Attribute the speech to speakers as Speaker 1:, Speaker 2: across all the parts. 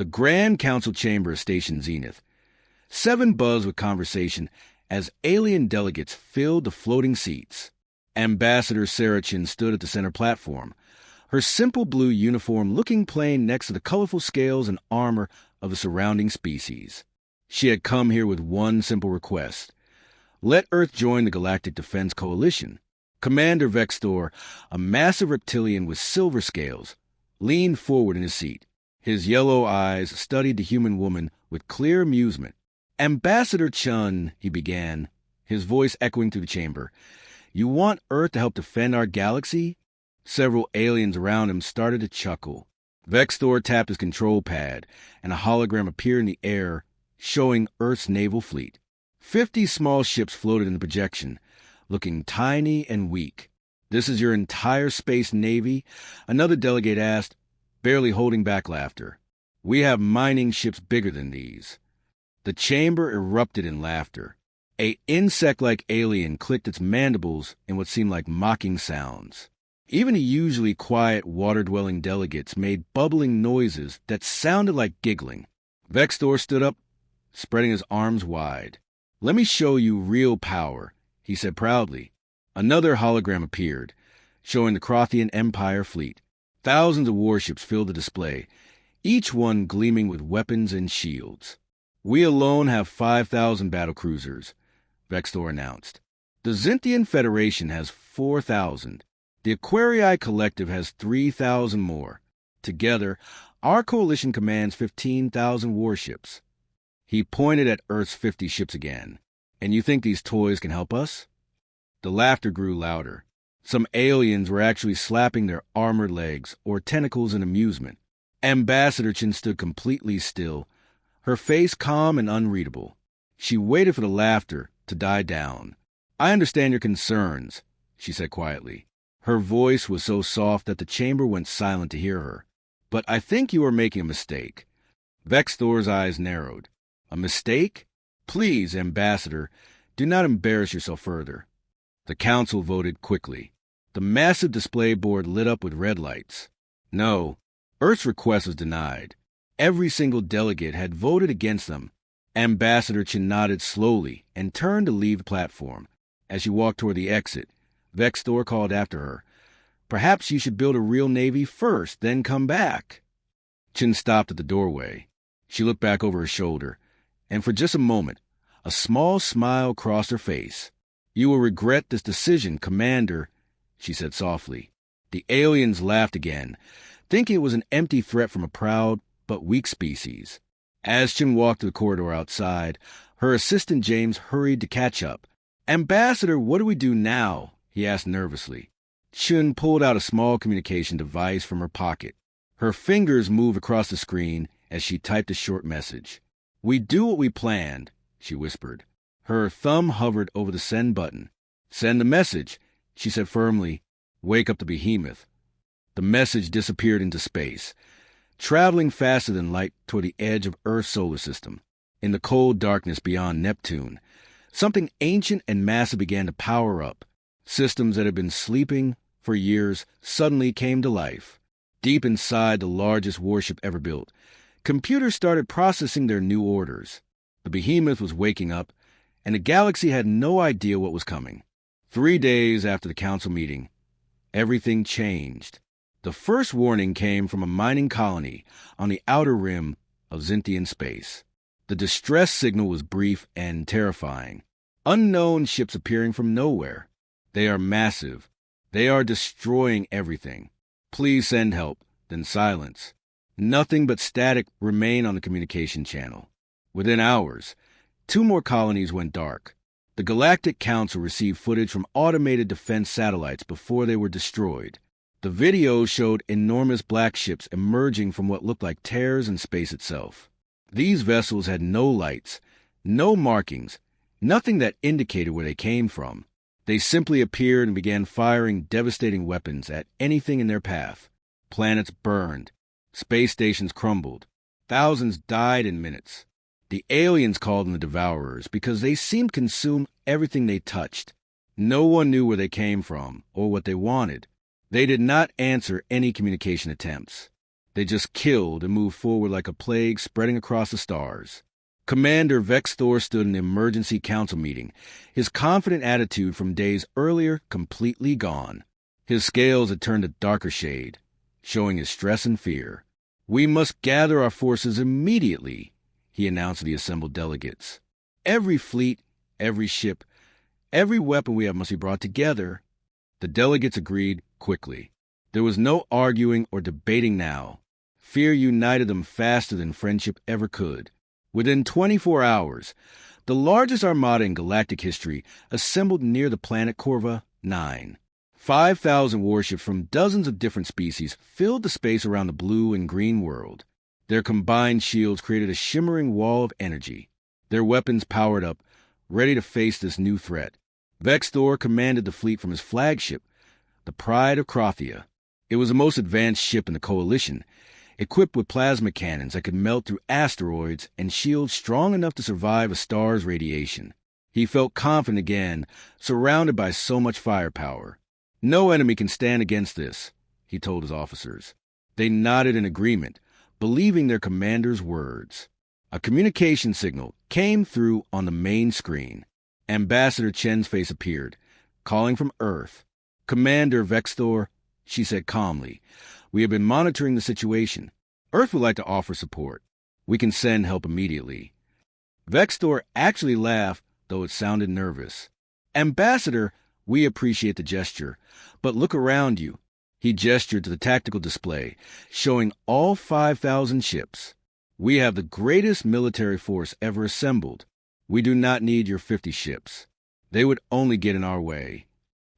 Speaker 1: The Grand Council Chamber of Station Zenith. 7 buzzed with conversation as alien delegates filled the floating seats. Ambassador Sarachin stood at the center platform, her simple blue uniform looking plain next to the colorful scales and armor of the surrounding species. She had come here with one simple request. Let Earth join the Galactic Defense Coalition. Commander Vextor, a massive reptilian with silver scales, leaned forward in his seat. His yellow eyes studied the human woman with clear amusement. Ambassador Chun, he began, his voice echoing through the chamber. You want Earth to help defend our galaxy? Several aliens around him started to chuckle. Vextor tapped his control pad, and a hologram appeared in the air, showing Earth's naval fleet. 50 small ships floated in the projection, looking tiny and weak. This is your entire space navy? Another delegate asked, barely holding back laughter. We have mining ships bigger than these. The chamber erupted in laughter. An insect-like alien clicked its mandibles in what seemed like mocking sounds. Even the usually quiet, water-dwelling delegates made bubbling noises that sounded like giggling. Vextor stood up, spreading his arms wide. Let me show you real power, he said proudly. Another hologram appeared, showing the Crothian Empire fleet. Thousands of warships filled the display, each one gleaming with weapons and shields. We alone have 5,000 battlecruisers, Vextor announced. The Zintian Federation has 4,000. The Aquarii Collective has 3,000 more. Together, our coalition commands 15,000 warships. He pointed at Earth's 50 ships again. And you think these toys can help us? The laughter grew louder. Some aliens were actually slapping their armored legs or tentacles in amusement. Ambassador Chin stood completely still, her face calm and unreadable. She waited for the laughter to die down. I understand your concerns, she said quietly. Her voice was so soft that the chamber went silent to hear her. But I think you are making a mistake. Vextor's eyes narrowed. A mistake? Please, Ambassador, do not embarrass yourself further. The council voted quickly. The massive display board lit up with red lights. No, Earth's request was denied. Every single delegate had voted against them. Ambassador Chin nodded slowly and turned to leave the platform. As she walked toward the exit, Vextor called after her. Perhaps you should build a real navy first, then come back. Chin stopped at the doorway. She looked back over her shoulder, and for just a moment, a small smile crossed her face. You will regret this decision, Commander, she said softly. The aliens laughed again, thinking it was an empty threat from a proud but weak species. As Chin walked to the corridor outside, her assistant James hurried to catch up. Ambassador, what do we do now? He asked nervously. Chin pulled out a small communication device from her pocket. Her fingers moved across the screen as she typed a short message. We do what we planned, she whispered. Her thumb hovered over the send button. Send the message, she said firmly. Wake up the Behemoth. The message disappeared into space, traveling faster than light toward the edge of Earth's solar system. In the cold darkness beyond Neptune, something ancient and massive began to power up. Systems that had been sleeping for years suddenly came to life. Deep inside the largest warship ever built, computers started processing their new orders. The Behemoth was waking up, and the galaxy had no idea what was coming. 3 days after the council meeting, everything changed. The first warning came from a mining colony on the outer rim of Zintian space. The distress signal was brief and terrifying. Unknown ships appearing from nowhere. They are massive. They are destroying everything. Please send help. Then silence. Nothing but static remained on the communication channel. Within hours, 2 more colonies went dark. The Galactic Council received footage from automated defense satellites before they were destroyed. The video showed enormous black ships emerging from what looked like tears in space itself. These vessels had no lights, no markings, nothing that indicated where they came from. They simply appeared and began firing devastating weapons at anything in their path. Planets burned. Space stations crumbled. Thousands died in minutes. The aliens called them the Devourers because they seemed to consume everything they touched. No one knew where they came from or what they wanted. They did not answer any communication attempts. They just killed and moved forward like a plague spreading across the stars. Commander Vexthor stood in an emergency council meeting, his confident attitude from days earlier completely gone. His scales had turned a darker shade, showing his stress and fear. "We must gather our forces immediately," he announced to the assembled delegates. "Every fleet, every ship, every weapon we have must be brought together." The delegates agreed quickly. There was no arguing or debating now. Fear united them faster than friendship ever could. Within 24 hours, the largest armada in galactic history assembled near the planet Corva 9. 5,000 warships from dozens of different species filled the space around the blue and green world. Their combined shields created a shimmering wall of energy. Their weapons powered up, ready to face this new threat. Vexthor commanded the fleet from his flagship, the Pride of Crothia. It was the most advanced ship in the Coalition, equipped with plasma cannons that could melt through asteroids and shields strong enough to survive a star's radiation. He felt confident again, surrounded by so much firepower. "No enemy can stand against this," he told his officers. They nodded in agreement, believing their commander's words. A communication signal came through on the main screen. Ambassador Chen's face appeared, calling from Earth. "Commander Vexthor," she said calmly, "we have been monitoring the situation. Earth would like to offer support. We can send help immediately." Vexthor actually laughed, though it sounded nervous. "Ambassador, we appreciate the gesture, but look around you." He gestured to the tactical display, showing all 5,000 ships. "We have the greatest military force ever assembled. We do not need your 50 ships. They would only get in our way."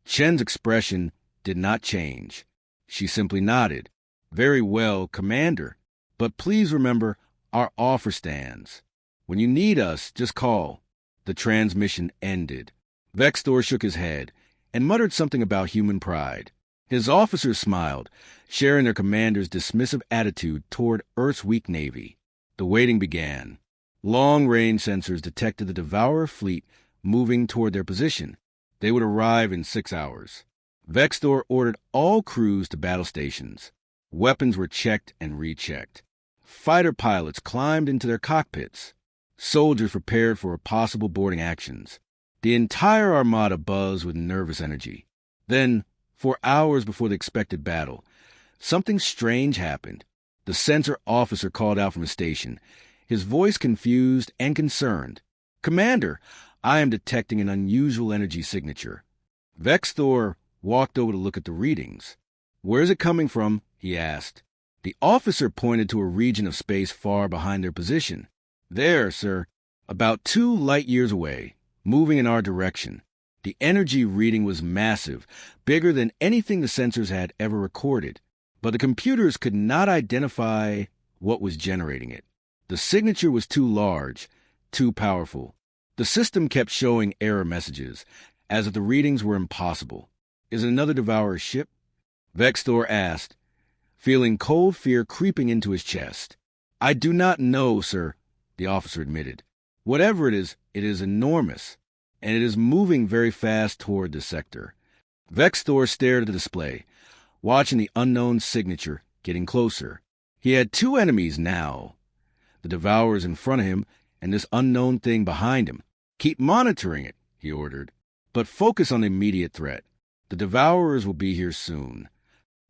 Speaker 1: Chen's expression did not change. She simply nodded. "Very well, Commander. But please remember, our offer stands. When you need us, just call." The transmission ended. Vexthor shook his head and muttered something about human pride. His officers smiled, sharing their commander's dismissive attitude toward Earth's weak navy. The waiting began. Long-range sensors detected the Devourer fleet moving toward their position. They would arrive in 6 hours. Vexthor ordered all crews to battle stations. Weapons were checked and rechecked. Fighter pilots climbed into their cockpits. Soldiers prepared for possible boarding actions. The entire armada buzzed with nervous energy. Then, for hours before the expected battle, something strange happened. The sensor officer called out from his station, his voice confused and concerned. "Commander, I am detecting an unusual energy signature." Vexthor walked over to look at the readings. "Where is it coming from?" he asked. The officer pointed to a region of space far behind their position. "There, sir, about 2 light years away, moving in our direction." The energy reading was massive, bigger than anything the sensors had ever recorded, but the computers could not identify what was generating it. The signature was too large, too powerful. The system kept showing error messages, as if the readings were impossible. "Is it another Devourer ship?" Vexthor asked, feeling cold fear creeping into his chest. "I do not know, sir," the officer admitted. "Whatever it is enormous, and it is moving very fast toward this sector." Vexthor stared at the display, watching the unknown signature getting closer. He had 2 enemies now. The Devourers in front of him and this unknown thing behind him. "Keep monitoring it," he ordered, "but focus on the immediate threat. The Devourers will be here soon."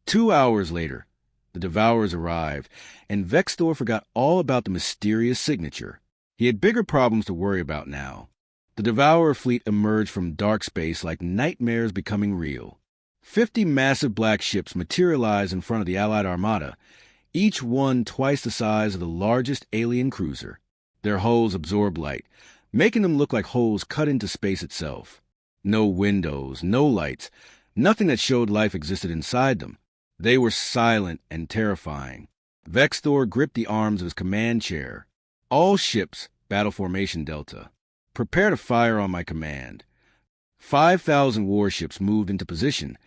Speaker 1: 2 hours later, the Devourers arrived, and Vexthor forgot all about the mysterious signature. He had bigger problems to worry about now. The Devourer fleet emerged from dark space like nightmares becoming real. 50 massive black ships materialized in front of the Allied armada, each one twice the size of the largest alien cruiser. Their hulls absorbed light, making them look like holes cut into space itself. No windows, no lights, nothing that showed life existed inside them. They were silent and terrifying. Vexthor gripped the arms of his command chair. "All ships, battle formation Delta. Prepare to fire on my command." 5,000 warships moved into position,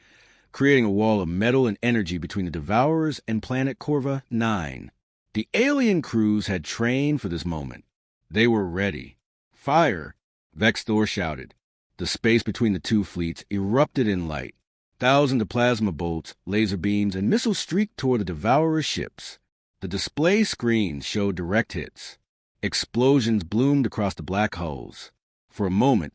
Speaker 1: creating a wall of metal and energy between the Devourers and planet Corva 9. The alien crews had trained for this moment. They were ready. "Fire!" Vexthor shouted. The space between the 2 fleets erupted in light. Thousands of plasma bolts, laser beams, and missiles streaked toward the Devourer ships. The display screens showed direct hits. Explosions bloomed across the black holes. For a moment,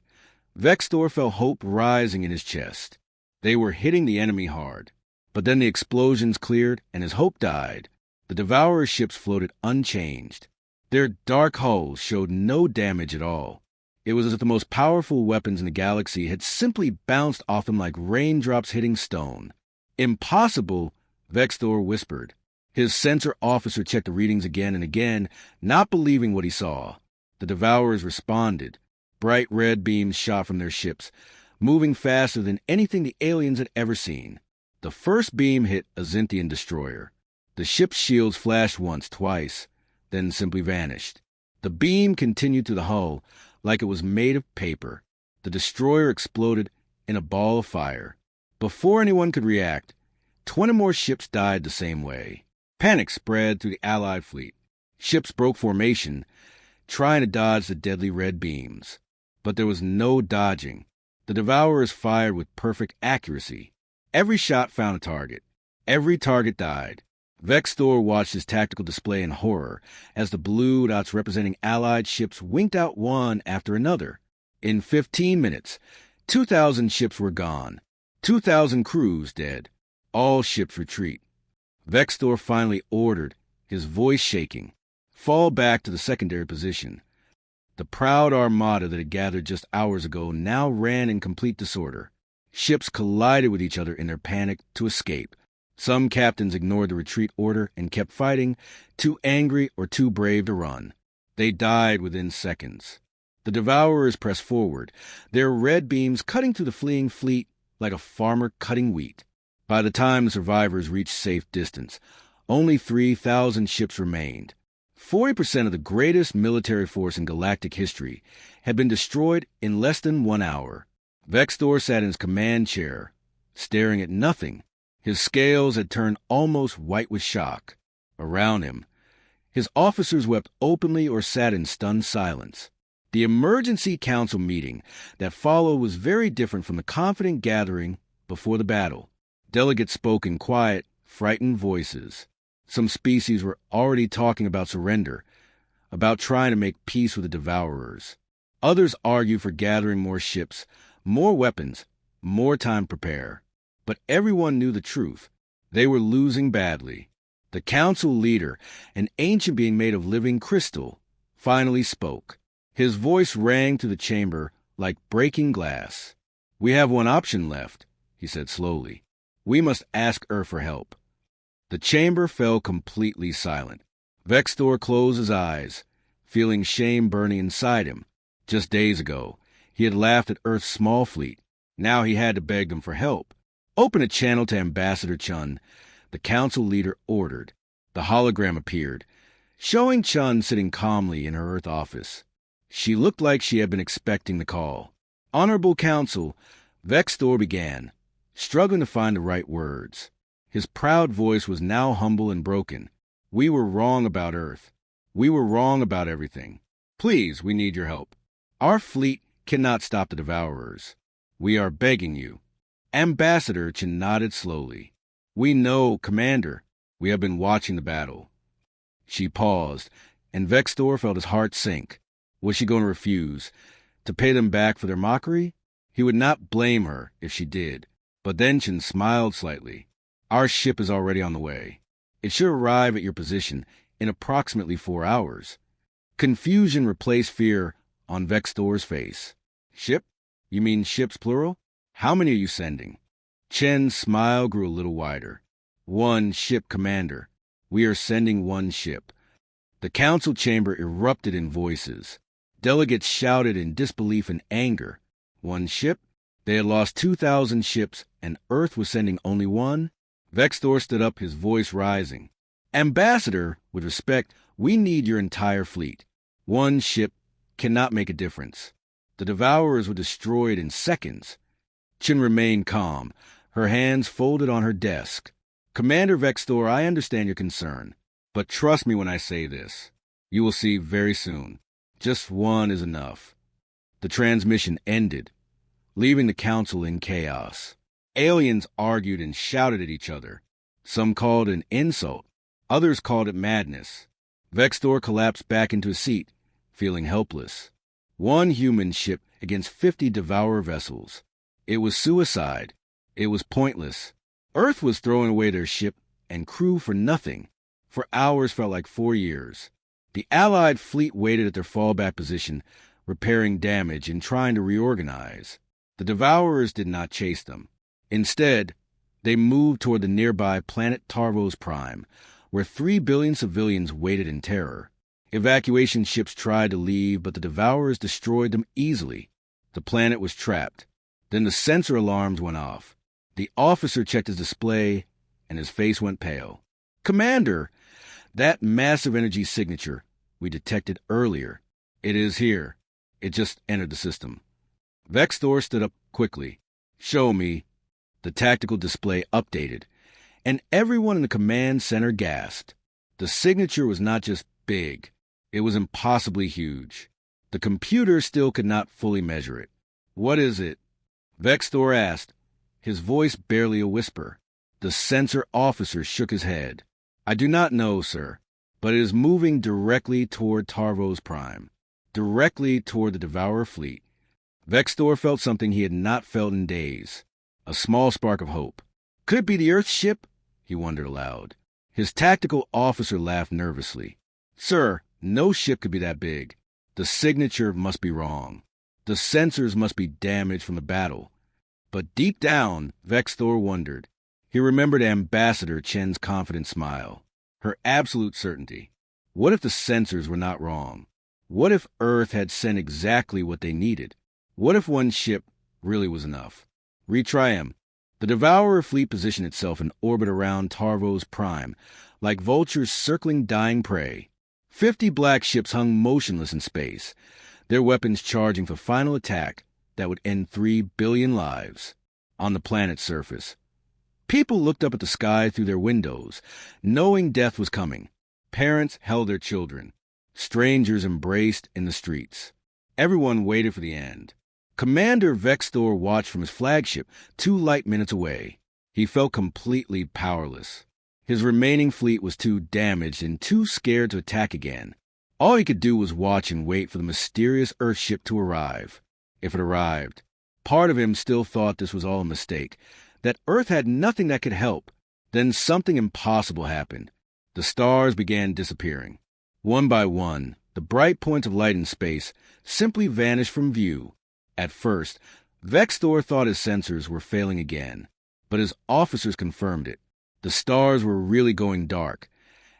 Speaker 1: Vextor felt hope rising in his chest. They were hitting the enemy hard. But then the explosions cleared and his hope died. The Devourer ships floated unchanged. Their dark hulls showed no damage at all. It was as if the most powerful weapons in the galaxy had simply bounced off them like raindrops hitting stone. Impossible, Vextor whispered. His sensor officer checked the readings again and again, not believing what he saw. The Devourers responded. Bright red beams shot from their ships, moving faster than anything the aliens had ever seen. The first beam hit a Zynthian destroyer. The ship's shields flashed once, twice, then simply vanished. The beam continued to the hull like it was made of paper. The destroyer exploded in a ball of fire. Before anyone could react, 20 more ships died the same way. Panic spread through the Allied fleet. Ships broke formation, trying to dodge the deadly red beams. But there was no dodging. The Devourers fired with perfect accuracy. Every shot found a target. Every target died. Vextor watched his tactical display in horror as the blue dots representing Allied ships winked out one after another. In 15 minutes, 2,000 ships were gone. 2,000 crews dead. All ships retreat. Vextor finally ordered, his voice shaking, fall back to the secondary position. The proud armada that had gathered just hours ago now ran in complete disorder. Ships collided with each other in their panic to escape. Some captains ignored the retreat order and kept fighting, too angry or too brave to run. They died within seconds. The Devourers pressed forward, their red beams cutting through the fleeing fleet like a farmer cutting wheat. By the time the survivors reached safe distance, only 3,000 ships remained. 40% of the greatest military force in galactic history had been destroyed in less than 1 hour. Vextor sat in his command chair, staring at nothing. His scales had turned almost white with shock. Around him, his officers wept openly or sat in stunned silence. The emergency council meeting that followed was very different from the confident gathering before the battle. Delegates spoke in quiet, frightened voices. Some species were already talking about surrender, about trying to make peace with the Devourers. Others argued for gathering more ships, more weapons, more time to prepare. But everyone knew the truth. They were losing badly. The council leader, an ancient being made of living crystal, finally spoke. His voice rang through the chamber like breaking glass. "We have one option left," he said slowly. "We must ask Earth for help." The chamber fell completely silent. Vextor closed his eyes, feeling shame burning inside him. Just days ago, he had laughed at Earth's small fleet. Now he had to beg them for help. "Open a channel to Ambassador Chun," the council leader ordered. The hologram appeared, showing Chun sitting calmly in her Earth office. She looked like she had been expecting the call. "Honorable Council," Vextor began, struggling to find the right words. His proud voice was now humble and broken. "We were wrong about Earth. We were wrong about everything. Please, we need your help. Our fleet cannot stop the Devourers. We are begging you." Ambassador Chen nodded slowly. "We know, Commander. We have been watching the battle." She paused, and Vextor felt his heart sink. Was she going to refuse? To pay them back for their mockery? He would not blame her if she did. But then Chen smiled slightly. "Our ship is already on the way. It should arrive at your position in approximately 4 hours." Confusion replaced fear on Vextor's face. "Ship? You mean ships plural? How many are you sending?" Chen's smile grew a little wider. "1 ship, Commander. We are sending 1 ship." The council chamber erupted in voices. Delegates shouted in disbelief and anger. 1 ship? They had lost 2,000 ships, and Earth was sending only 1? Vextor stood up, his voice rising. "Ambassador, with respect, we need your entire fleet. 1 ship cannot make a difference." The Devourers were destroyed in seconds. Chen remained calm, her hands folded on her desk. "Commander Vextor, I understand your concern, but trust me when I say this. You will see very soon. Just 1 is enough." The transmission ended, leaving the council in chaos. Aliens argued and shouted at each other. Some called an insult. Others called it madness. Vexthor collapsed back into his seat, feeling helpless. One human ship against 50 Devourer vessels. It was suicide. It was pointless. Earth was throwing away their ship and crew for nothing. For hours felt like 4 years. The Allied fleet waited at their fallback position, repairing damage and trying to reorganize. The Devourers did not chase them. Instead, they moved toward the nearby planet Tarvos Prime, where 3 billion civilians waited in terror. Evacuation ships tried to leave, but the Devourers destroyed them easily. The planet was trapped. Then the sensor alarms went off. The officer checked his display, and his face went pale. "Commander, that massive energy signature we detected earlier. It is here. It just entered the system." Vexthor stood up quickly. "Show me." The tactical display updated, and everyone in the command center gasped. The signature was not just big. It was impossibly huge. The computer still could not fully measure it. "What is it?" Vexthor asked, his voice barely a whisper. The sensor officer shook his head. "I do not know, sir, but it is moving directly toward Tarvos Prime, directly toward the Devourer fleet." Vexthor felt something he had not felt in days, a small spark of hope. Could it be the Earth ship? He wondered aloud. His tactical officer laughed nervously. "Sir, no ship could be that big. The signature must be wrong. The sensors must be damaged from the battle." But deep down, Vexthor wondered. He remembered Ambassador Chen's confident smile, her absolute certainty. What if the sensors were not wrong? What if Earth had sent exactly what they needed? What if one ship really was enough? Retry him. The Devourer fleet positioned itself in orbit around Tarvos Prime, like vultures circling dying prey. 50 black ships hung motionless in space, their weapons charging for final attack that would end 3 billion lives. On the planet's surface, people looked up at the sky through their windows, knowing death was coming. Parents held their children. Strangers embraced in the streets. Everyone waited for the end. Commander Vexthor watched from his flagship 2 light minutes away. He felt completely powerless. His remaining fleet was too damaged and too scared to attack again. All he could do was watch and wait for the mysterious Earthship to arrive. If it arrived, part of him still thought this was all a mistake, that Earth had nothing that could help. Then something impossible happened. The stars began disappearing. One by one, the bright points of light in space simply vanished from view. At first, Vexthor thought his sensors were failing again, but his officers confirmed it. The stars were really going dark,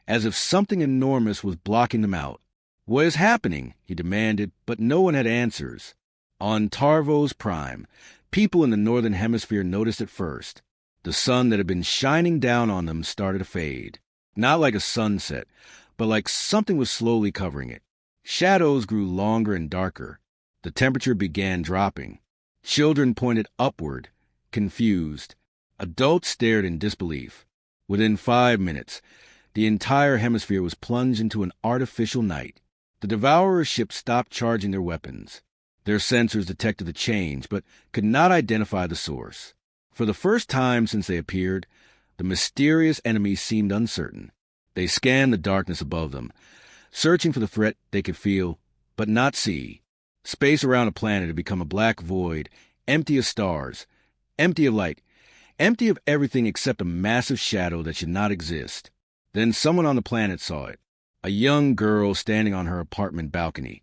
Speaker 1: as if something enormous was blocking them out. "What is happening?" he demanded, but no one had answers. On Tarvos Prime, people in the northern hemisphere noticed it first. The sun that had been shining down on them started to fade. Not like a sunset, but like something was slowly covering it. Shadows grew longer and darker. The temperature began dropping. Children pointed upward, confused. Adults stared in disbelief. Within 5 minutes, the entire hemisphere was plunged into an artificial night. The Devourer ships stopped charging their weapons. Their sensors detected the change, but could not identify the source. For the first time since they appeared, the mysterious enemy seemed uncertain. They scanned the darkness above them, searching for the threat they could feel, but not see. Space around a planet had become a black void, empty of stars, empty of light, empty of everything except a massive shadow that should not exist. Then someone on the planet saw it. A young girl standing on her apartment balcony,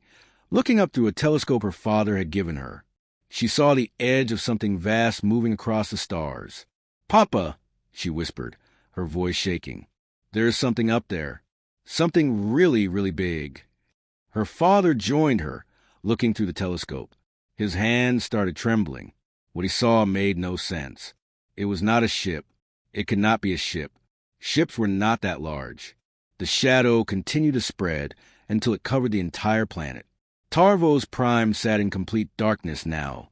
Speaker 1: looking up through a telescope her father had given her. She saw the edge of something vast moving across the stars. "Papa," she whispered, her voice shaking. "There is something up there. Something really, really big." Her father joined her, looking through the telescope. His hands started trembling. What he saw made no sense. It was not a ship. It could not be a ship. Ships were not that large. The shadow continued to spread until it covered the entire planet. Tarvos Prime sat in complete darkness now,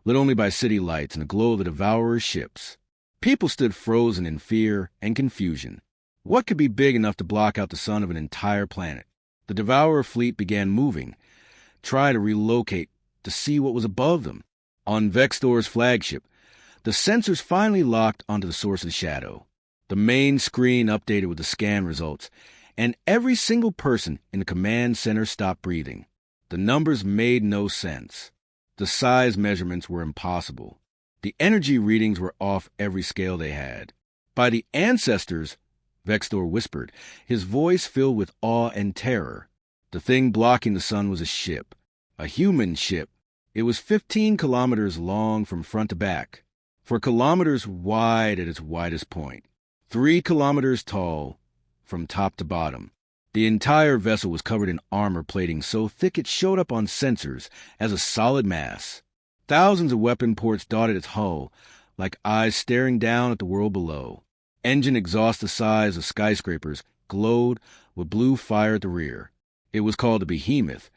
Speaker 1: lit only by city lights and the glow of the Devourer's ships. People stood frozen in fear and confusion. What could be big enough to block out the sun of an entire planet? The Devourer fleet began moving, trying to relocate to see what was above them. On Vexthor's flagship, the sensors finally locked onto the source of the shadow. The main screen updated with the scan results, and every single person in the command center stopped breathing. The numbers made no sense. The size measurements were impossible. The energy readings were off every scale they had. By the ancestors, Vextor whispered, his voice filled with awe and terror. The thing blocking the sun was a ship. A human ship. It was 15 kilometers long from front to back, 4 kilometers wide at its widest point, 3 kilometers tall from top to bottom. The entire vessel was covered in armor plating so thick it showed up on sensors as a solid mass. Thousands of weapon ports dotted its hull, like eyes staring down at the world below. Engine exhausts the size of skyscrapers glowed with blue fire at the rear. It was called the Behemoth,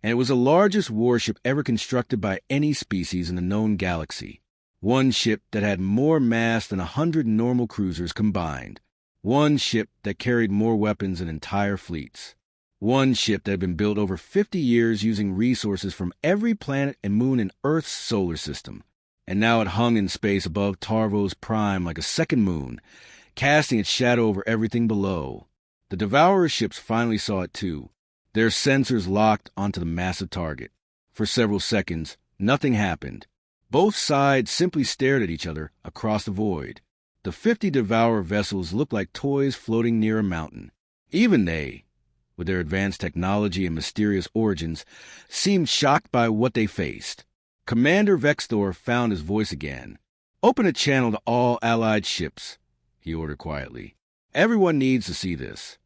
Speaker 1: and it was the largest warship ever constructed by any species in the known galaxy. One ship that had more mass than 100 normal cruisers combined. One ship that carried more weapons than entire fleets. One ship that had been built over 50 years using resources from every planet and moon in Earth's solar system. And now it hung in space above Tarvo's prime like a second moon, casting its shadow over everything below. The Devourer ships finally saw it too. Their sensors locked onto the massive target. For several seconds, nothing happened. Both sides simply stared at each other across the void. The 50 Devourer vessels looked like toys floating near a mountain. Even they, with their advanced technology and mysterious origins, seemed shocked by what they faced. Commander Vextor found his voice again. "Open a channel to all Allied ships," he ordered quietly. "Everyone needs to see this."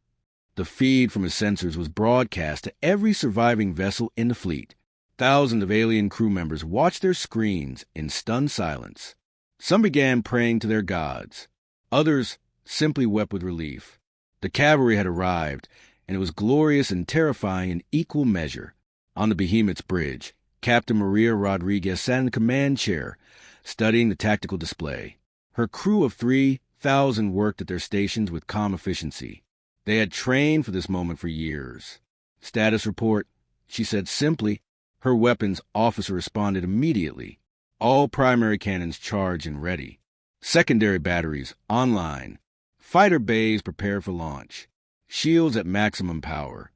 Speaker 1: The feed from his sensors was broadcast to every surviving vessel in the fleet. Thousands of alien crew members watched their screens in stunned silence. Some began praying to their gods. Others simply wept with relief. The cavalry had arrived, and it was glorious and terrifying in equal measure. On the Behemoth's bridge, Captain Maria Rodriguez sat in the command chair, studying the tactical display. Her crew of 3,000 worked at their stations with calm efficiency. They had trained for this moment for years. "Status report," she said simply. Her weapons officer responded immediately. All primary cannons charged and ready. Secondary batteries online. Fighter bays prepared for launch. Shields at maximum power.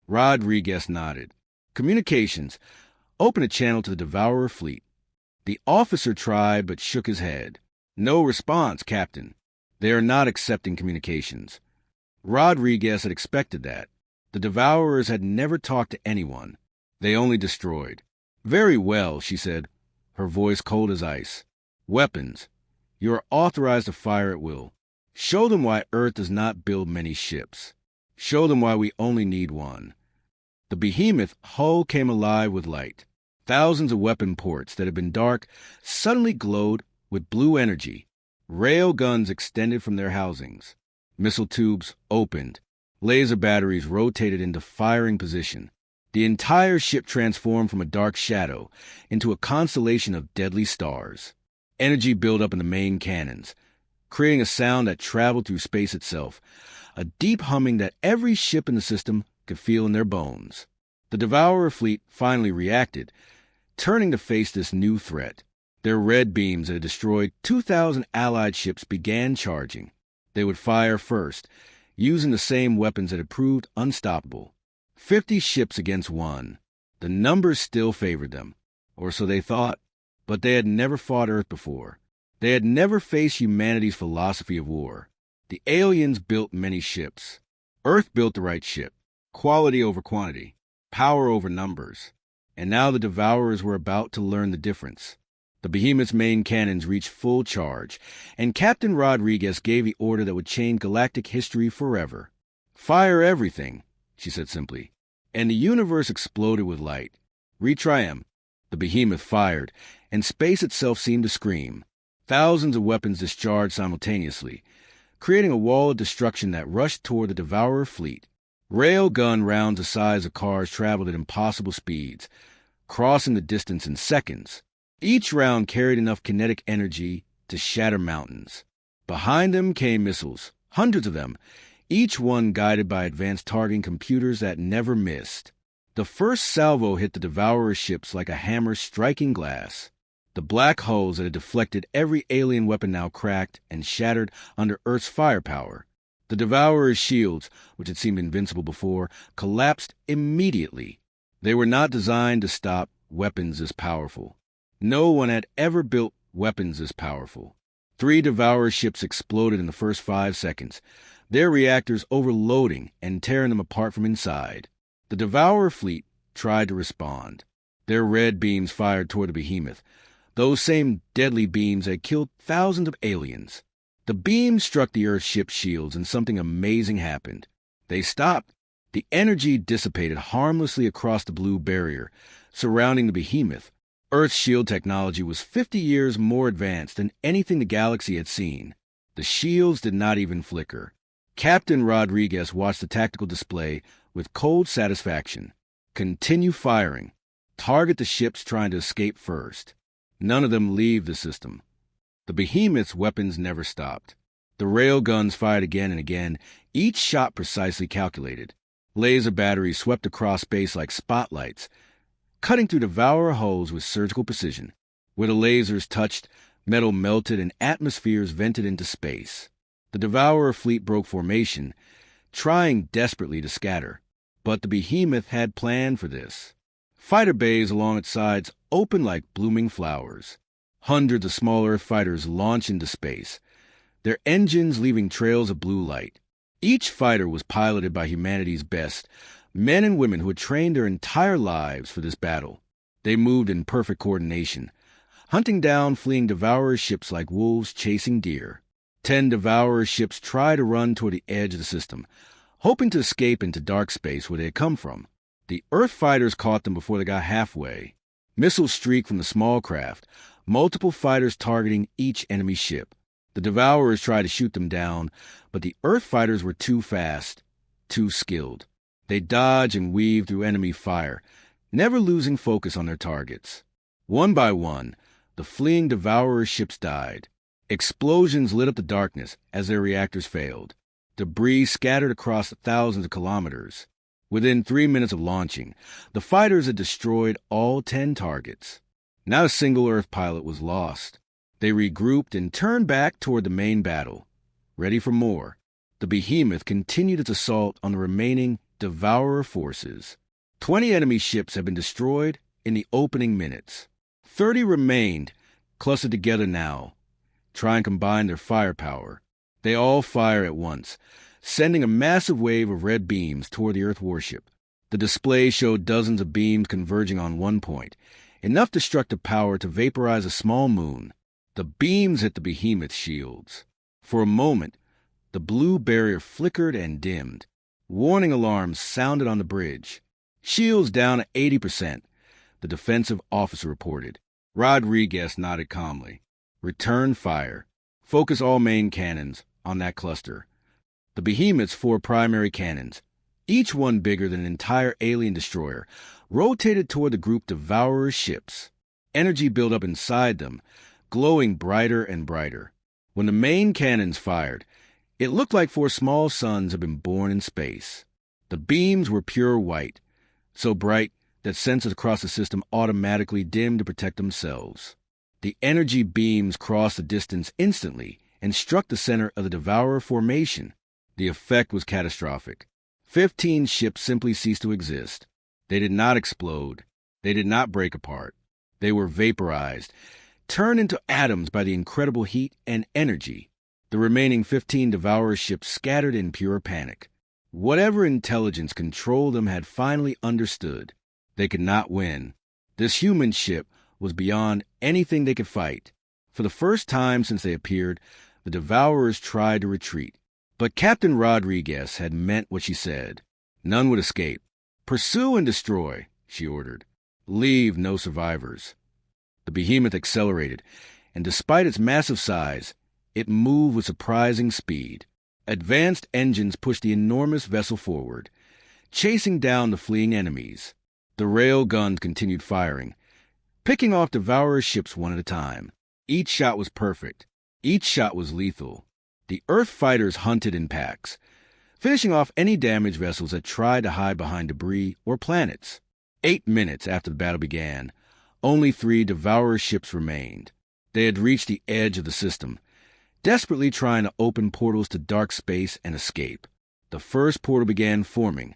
Speaker 1: Rodriguez nodded. "Communications. Open a channel to the Devourer fleet." The officer tried but shook his head. "No response, Captain. They are not accepting communications." Rodriguez had expected that. The Devourers had never talked to anyone. They only destroyed. "Very well," she said, her voice cold as ice. "Weapons. You are authorized to fire at will. Show them why Earth does not build many ships. Show them why we only need one." The Behemoth hull came alive with light. Thousands of weapon ports that had been dark suddenly glowed with blue energy. Rail guns extended from their housings. Missile tubes opened. Laser batteries rotated into firing position. The entire ship transformed from a dark shadow into a constellation of deadly stars. Energy built up in the main cannons, creating a sound that traveled through space itself, a deep humming that every ship in the system could feel in their bones. The Devourer fleet finally reacted, turning to face this new threat. Their red beams that had destroyed 2,000 Allied ships began charging. They would fire first, using the same weapons that had proved unstoppable. 50 ships against one. The numbers still favored them, or so they thought, but they had never fought Earth before. They had never faced humanity's philosophy of war. The aliens built many ships. Earth built the right ship. Quality over quantity. Power over numbers. And now the Devourers were about to learn the difference. The Behemoth's main cannons reached full charge, and Captain Rodriguez gave the order that would change galactic history forever. "Fire everything," she said simply, and the universe exploded with light. Retrium. The Behemoth fired, and space itself seemed to scream. Thousands of weapons discharged simultaneously, creating a wall of destruction that rushed toward the Devourer fleet. Rail gun rounds the size of cars traveled at impossible speeds, crossing the distance in seconds. Each round carried enough kinetic energy to shatter mountains. Behind them came missiles, hundreds of them, each one guided by advanced targeting computers that never missed. The first salvo hit the Devourer ships like a hammer striking glass. The black holes that had deflected every alien weapon now cracked and shattered under Earth's firepower. The Devourer's shields, which had seemed invincible before, collapsed immediately. They were not designed to stop weapons as powerful. No one had ever built weapons as powerful. 3 Devourer ships exploded in the first 5 seconds, their reactors overloading and tearing them apart from inside. The Devourer fleet tried to respond. Their red beams fired toward the Behemoth, those same deadly beams that had killed thousands of aliens. The beams struck the Earth ship's shields, and something amazing happened. They stopped. The energy dissipated harmlessly across the blue barrier surrounding the Behemoth. Earth's shield technology was 50 years more advanced than anything the galaxy had seen. The shields did not even flicker. Captain Rodriguez watched the tactical display with cold satisfaction. Continue firing. Target the ships trying to escape first. None of them leave the system. The Behemoth's weapons never stopped. The rail guns fired again and again, each shot precisely calculated. Laser batteries swept across space like spotlights, cutting through Devourer hulls with surgical precision. Where the lasers touched, metal melted and atmospheres vented into space. The Devourer fleet broke formation, trying desperately to scatter. But the Behemoth had planned for this. Fighter bays along its sides opened like blooming flowers. Hundreds of small Earth fighters launched into space, their engines leaving trails of blue light. Each fighter was piloted by humanity's best, men and women who had trained their entire lives for this battle. They moved in perfect coordination, hunting down fleeing Devourer ships like wolves chasing deer. 10 Devourer ships tried to run toward the edge of the system, hoping to escape into dark space where they had come from. The Earth fighters caught them before they got halfway. Missiles streaked from the small craft, multiple fighters targeting each enemy ship. The Devourers tried to shoot them down, but the Earth fighters were too fast, too skilled. They dodged and weaved through enemy fire, never losing focus on their targets. One by one, the fleeing Devourer ships died. Explosions lit up the darkness as their reactors failed. Debris scattered across thousands of kilometers. Within 3 minutes of launching, the fighters had destroyed all 10 targets. Not a single Earth pilot was lost. They regrouped and turned back toward the main battle, ready for more. The Behemoth continued its assault on the remaining Devourer forces. 20 enemy ships had been destroyed in the opening minutes. 30 remained, clustered together now, trying to combine their firepower. They all fire at once, sending a massive wave of red beams toward the Earth warship. The display showed dozens of beams converging on one point, enough destructive power to vaporize a small moon. The beams hit the Behemoth's shields. For a moment, the blue barrier flickered and dimmed. Warning alarms sounded on the bridge. Shields down at 80%, the defensive officer reported. Rodriguez nodded calmly. Return fire. Focus all main cannons on that cluster. The Behemoth's 4 primary cannons, each one bigger than an entire alien destroyer, rotated toward the group Devourer ships. Energy built up inside them, glowing brighter and brighter. When the main cannons fired, it looked like 4 small suns had been born in space. The beams were pure white, so bright that sensors across the system automatically dimmed to protect themselves. The energy beams crossed the distance instantly and struck the center of the Devourer formation. The effect was catastrophic. 15 ships simply ceased to exist. They did not explode. They did not break apart. They were vaporized, turned into atoms by the incredible heat and energy. The remaining 15 Devourer ships scattered in pure panic. Whatever intelligence controlled them had finally understood. They could not win. This human ship was beyond anything they could fight. For the first time since they appeared, the Devourers tried to retreat. But Captain Rodriguez had meant what she said. None would escape. Pursue and destroy, she ordered. Leave no survivors. The Behemoth accelerated, and despite its massive size, it moved with surprising speed. Advanced engines pushed the enormous vessel forward, chasing down the fleeing enemies. The rail guns continued firing, picking off Devourer ships one at a time. Each shot was perfect. Each shot was lethal. The Earth fighters hunted in packs, finishing off any damaged vessels that tried to hide behind debris or planets. 8 minutes after the battle began, Only 3 Devourer ships remained. They had reached the edge of the system, desperately trying to open portals to dark space and escape. The first portal began forming,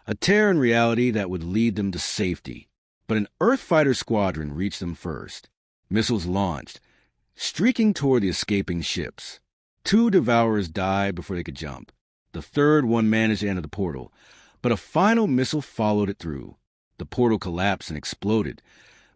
Speaker 1: a tear in reality that would lead them to safety. But an Earth fighter squadron reached them first. Missiles launched, streaking toward the escaping ships. 2 Devourers died before they could jump. The third one managed to enter the portal, but a final missile followed it through. The portal collapsed and exploded.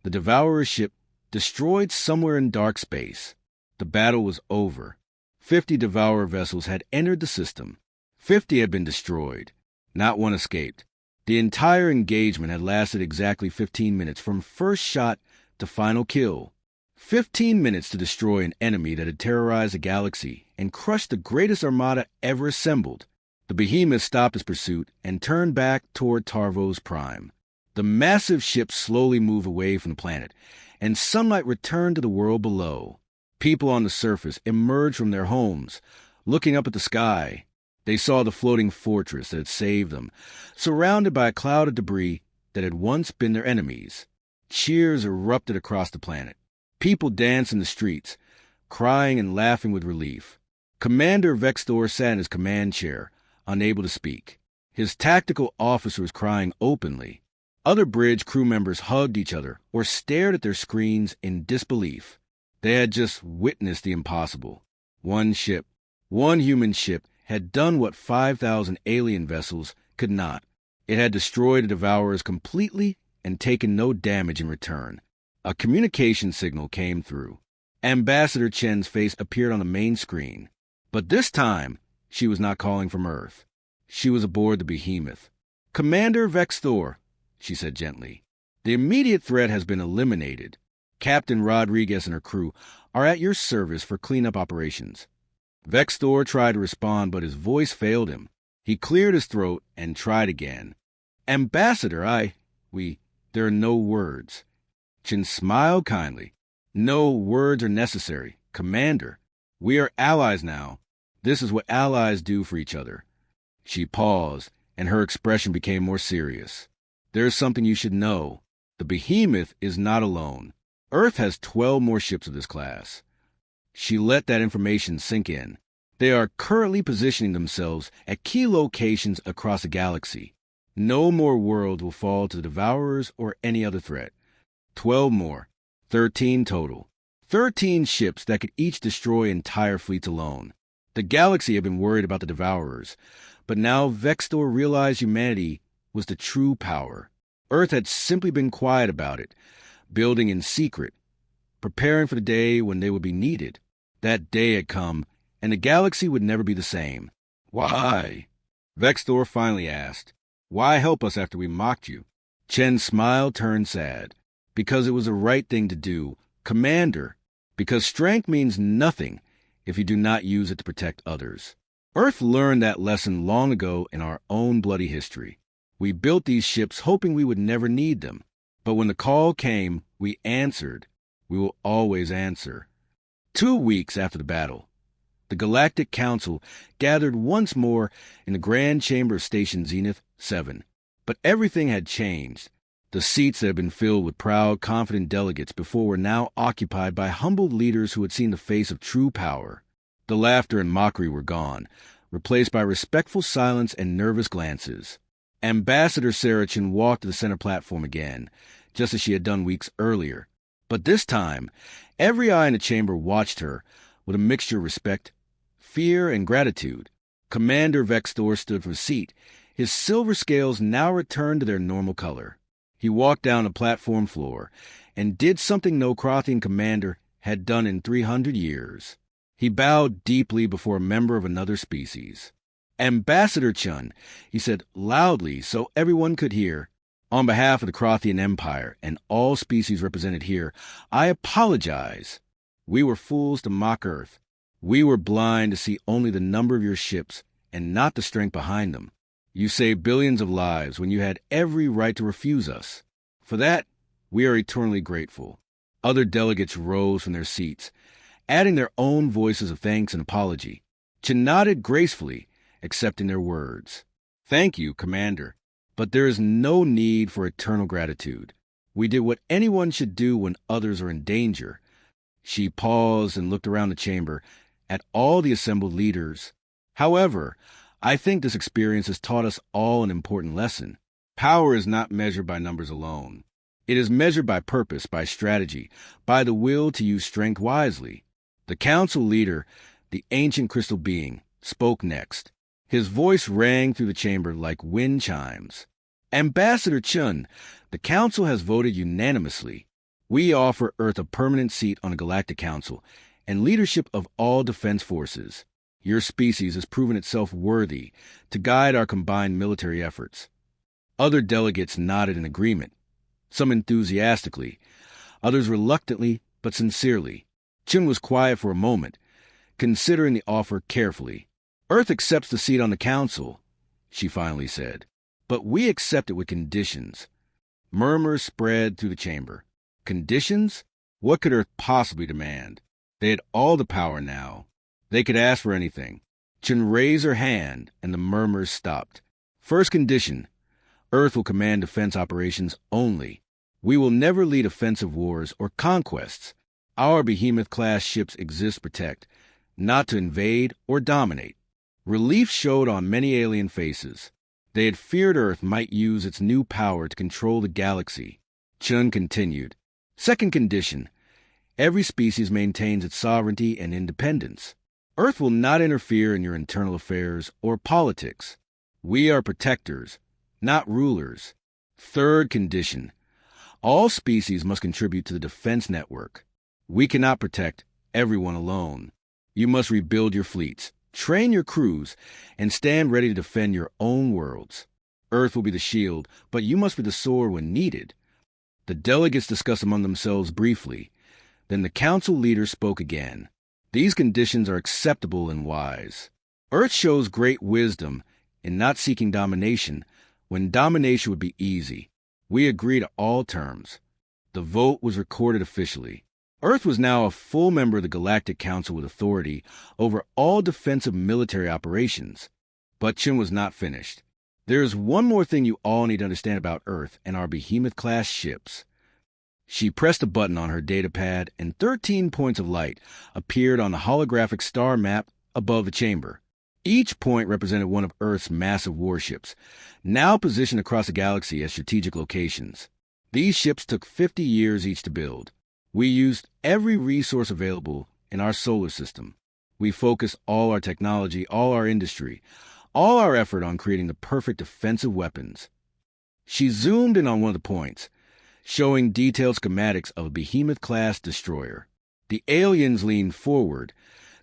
Speaker 1: The Devourer ship destroyed somewhere in dark space. The battle was over. 50 Devourer vessels had entered the system. 50 had been destroyed. Not one escaped. The entire engagement had lasted exactly 15 minutes from first shot to final kill. 15 minutes to destroy an enemy that had terrorized the galaxy and crushed the greatest armada ever assembled. The Behemoth stopped his pursuit and turned back toward Tarvos Prime. The massive ship slowly moved away from the planet, and sunlight returned to the world below. People on the surface emerged from their homes, looking up at the sky. They saw the floating fortress that had saved them, surrounded by a cloud of debris that had once been their enemies. Cheers erupted across the planet. People danced in the streets, crying and laughing with relief. Commander Vextor sat in his command chair, unable to speak. His tactical officer was crying openly. Other bridge crew members hugged each other or stared at their screens in disbelief. They had just witnessed the impossible. One ship, one human ship, had done what 5,000 alien vessels could not. It had destroyed the Devourers completely and taken no damage in return. A communication signal came through. Ambassador Chen's face appeared on the main screen. But this time, she was not calling from Earth. She was aboard the Behemoth. "Commander Vextor," she said gently, "the immediate threat has been eliminated. Captain Rodriguez and her crew are at your service for cleanup operations." Vextor tried to respond, but his voice failed him. He cleared his throat and tried again. "Ambassador, there are no words." Chen smiled kindly. "No words are necessary. Commander, we are allies now. This is what allies do for each other." She paused, and her expression became more serious. "There is something you should know. The Behemoth is not alone. Earth has 12 more ships of this class." She let that information sink in. They are currently positioning themselves at key locations across the galaxy. No more worlds will fall to the Devourers or any other threat. 12 more. 13 total. 13 ships that could each destroy entire fleets alone. The galaxy had been worried about the Devourers, but now Vextor realized humanity was the true power. Earth had simply been quiet about it, building in secret, preparing for the day when they would be needed. That day had come, and the galaxy would never be the same. "Why?" Vextor finally asked. "Why help us after we mocked you?" Chen's smile turned sad. "Because it was the right thing to do, Commander. Because strength means nothing if you do not use it to protect others. Earth learned that lesson long ago in our own bloody history. We built these ships hoping we would never need them. But when the call came, we answered. We will always answer." 2 weeks after the battle, the Galactic Council gathered once more in the Grand Chamber of Station Zenith 7. But everything had changed. The seats that had been filled with proud, confident delegates before were now occupied by humbled leaders who had seen the face of true power. The laughter and mockery were gone, replaced by respectful silence and nervous glances. Ambassador Sarachin walked to the center platform again, just as she had done weeks earlier. But this time, every eye in the chamber watched her with a mixture of respect, fear, and gratitude. Commander Vextor stood from his seat. His silver scales now returned to their normal color. He walked down the platform floor and did something no Crothian commander had done in 300 years. He bowed deeply before a member of another species. "Ambassador Chun," he said loudly so everyone could hear, "on behalf of the Crothian Empire and all species represented here, I apologize. We were fools to mock Earth. We were blind to see only the number of your ships and not the strength behind them. You saved billions of lives when you had every right to refuse us. For that, we are eternally grateful." Other delegates rose from their seats, adding their own voices of thanks and apology. Chen nodded gracefully, accepting their words. "Thank you, Commander. But there is no need for eternal gratitude. We did what anyone should do when others are in danger. She paused and looked around the chamber at all the assembled leaders. However, I think this experience has taught us all an important lesson. Power is not measured by numbers alone. It is measured by purpose, by strategy, by the will to use strength wisely. The council leader, the ancient crystal being, spoke next. His voice rang through the chamber like wind chimes. Ambassador Chun, the council has voted unanimously. We offer Earth a permanent seat on the Galactic Council and leadership of all defense forces. Your species has proven itself worthy to guide our combined military efforts. Other delegates nodded in agreement, some enthusiastically, others reluctantly but sincerely. Chun was quiet for a moment, considering the offer carefully. Earth accepts the seat on the council, she finally said, but we accept it with conditions. Murmurs spread through the chamber. Conditions? What could Earth possibly demand? They had all the power now. They could ask for anything. Chun raised her hand, and the murmurs stopped. First condition, Earth will command defense operations only. We will never lead offensive wars or conquests. Our Behemoth-Class ships exist to protect, not to invade or dominate. Relief showed on many alien faces. They had feared Earth might use its new power to control the galaxy. Chun continued. Second condition, every species maintains its sovereignty and independence. Earth will not interfere in your internal affairs or politics. We are protectors, not rulers. Third condition, all species must contribute to the defense network. We cannot protect everyone alone. You must rebuild your fleets, train your crews, and stand ready to defend your own worlds. Earth will be the shield, but you must be the sword when needed. The delegates discussed among themselves briefly. Then the council leader spoke again. These conditions are acceptable and wise. Earth shows great wisdom in not seeking domination when domination would be easy. We agree to all terms. The vote was recorded officially. Earth was now a full member of the Galactic Council with authority over all defensive military operations. But Chun was not finished. There is one more thing you all need to understand about Earth and our Behemoth-Class ships. She pressed a button on her datapad, and 13 points of light appeared on the holographic star map above the chamber. Each point represented one of Earth's massive warships, now positioned across the galaxy as strategic locations. These ships took 50 years each to build. We used every resource available in our solar system. We focused all our technology, all our industry, all our effort on creating the perfect defensive weapons. She zoomed in on one of the points, showing detailed schematics of a Behemoth-Class destroyer. The aliens leaned forward,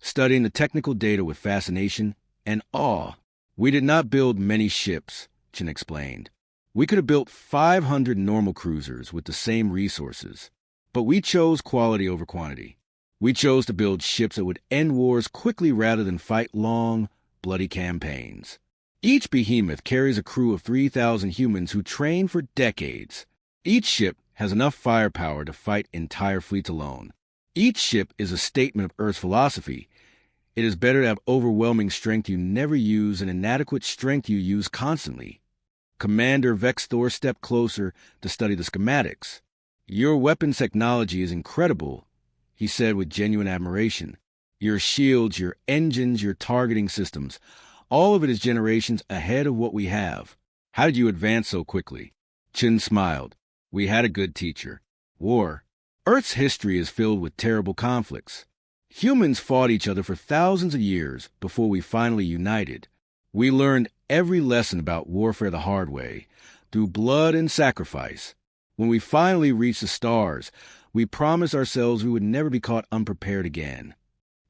Speaker 1: studying the technical data with fascination and awe. We did not build many ships, Chun explained. We could have built 500 normal cruisers with the same resources. But we chose quality over quantity. We chose to build ships that would end wars quickly rather than fight long, bloody campaigns. Each behemoth carries a crew of 3,000 humans who train for decades. Each ship has enough firepower to fight entire fleets alone. Each ship is a statement of Earth's philosophy. It is better to have overwhelming strength you never use than inadequate strength you use constantly. Commander Vexthor stepped closer to study the schematics. Your weapons technology is incredible, he said with genuine admiration. Your shields, your engines, your targeting systems, all of it is generations ahead of what we have. How did you advance so quickly? Chun smiled. We had a good teacher. War. Earth's history is filled with terrible conflicts. Humans fought each other for thousands of years before we finally united. We learned every lesson about warfare the hard way, through blood and sacrifice. When we finally reached the stars, we promised ourselves we would never be caught unprepared again.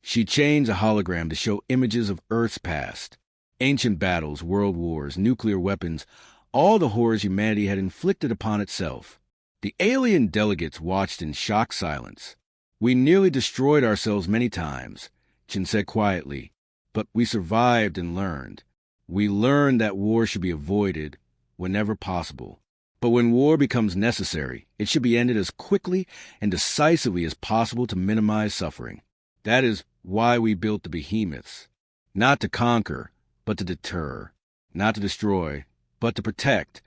Speaker 1: She changed a hologram to show images of Earth's past. Ancient battles, world wars, nuclear weapons, all the horrors humanity had inflicted upon itself. The alien delegates watched in shocked silence. We nearly destroyed ourselves many times, Chun said quietly, but we survived and learned. We learned that war should be avoided whenever possible. But when war becomes necessary, it should be ended as quickly and decisively as possible to minimize suffering. That is why we built the behemoths. Not to conquer, but to deter. Not to destroy, but to protect.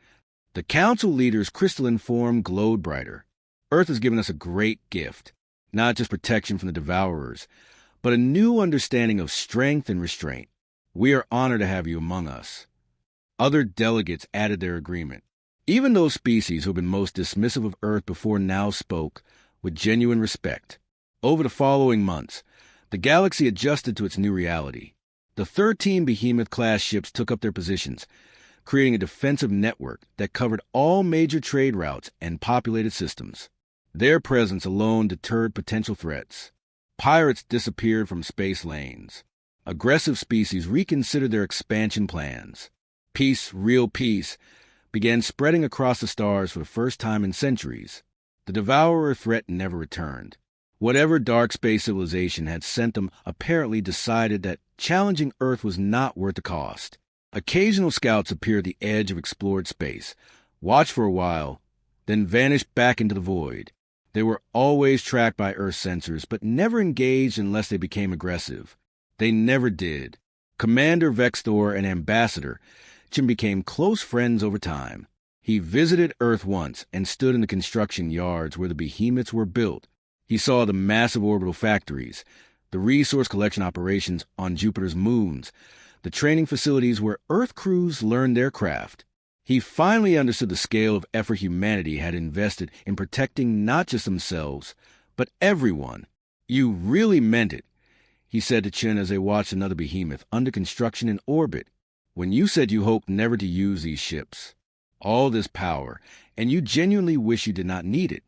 Speaker 1: The council leader's crystalline form glowed brighter. Earth has given us a great gift, not just protection from the devourers, but a new understanding of strength and restraint. We are honored to have you among us. Other delegates added their agreement. Even those species who had been most dismissive of Earth before now spoke with genuine respect. Over the following months, the galaxy adjusted to its new reality. The 13 Behemoth-Class ships took up their positions, creating a defensive network that covered all major trade routes and populated systems. Their presence alone deterred potential threats. Pirates disappeared from space lanes. Aggressive species reconsidered their expansion plans. Peace, real peace, began spreading across the stars for the first time in centuries. The Devourer threat never returned. Whatever dark space civilization had sent them apparently decided that challenging Earth was not worth the cost. Occasional scouts appeared at the edge of explored space, watched for a while, then vanished back into the void. They were always tracked by Earth sensors, but never engaged unless they became aggressive. They never did. Commander Vextor and Ambassador Jim became close friends over time. He visited Earth once and stood in the construction yards where the behemoths were built. He saw the massive orbital factories, the resource collection operations on Jupiter's moons, the training facilities where Earth crews learned their craft. He finally understood the scale of effort humanity had invested in protecting not just themselves, but everyone. You really meant it, he said to Chen as they watched another behemoth under construction in orbit. When you said you hoped never to use these ships. All this power, and you genuinely wish you did not need it.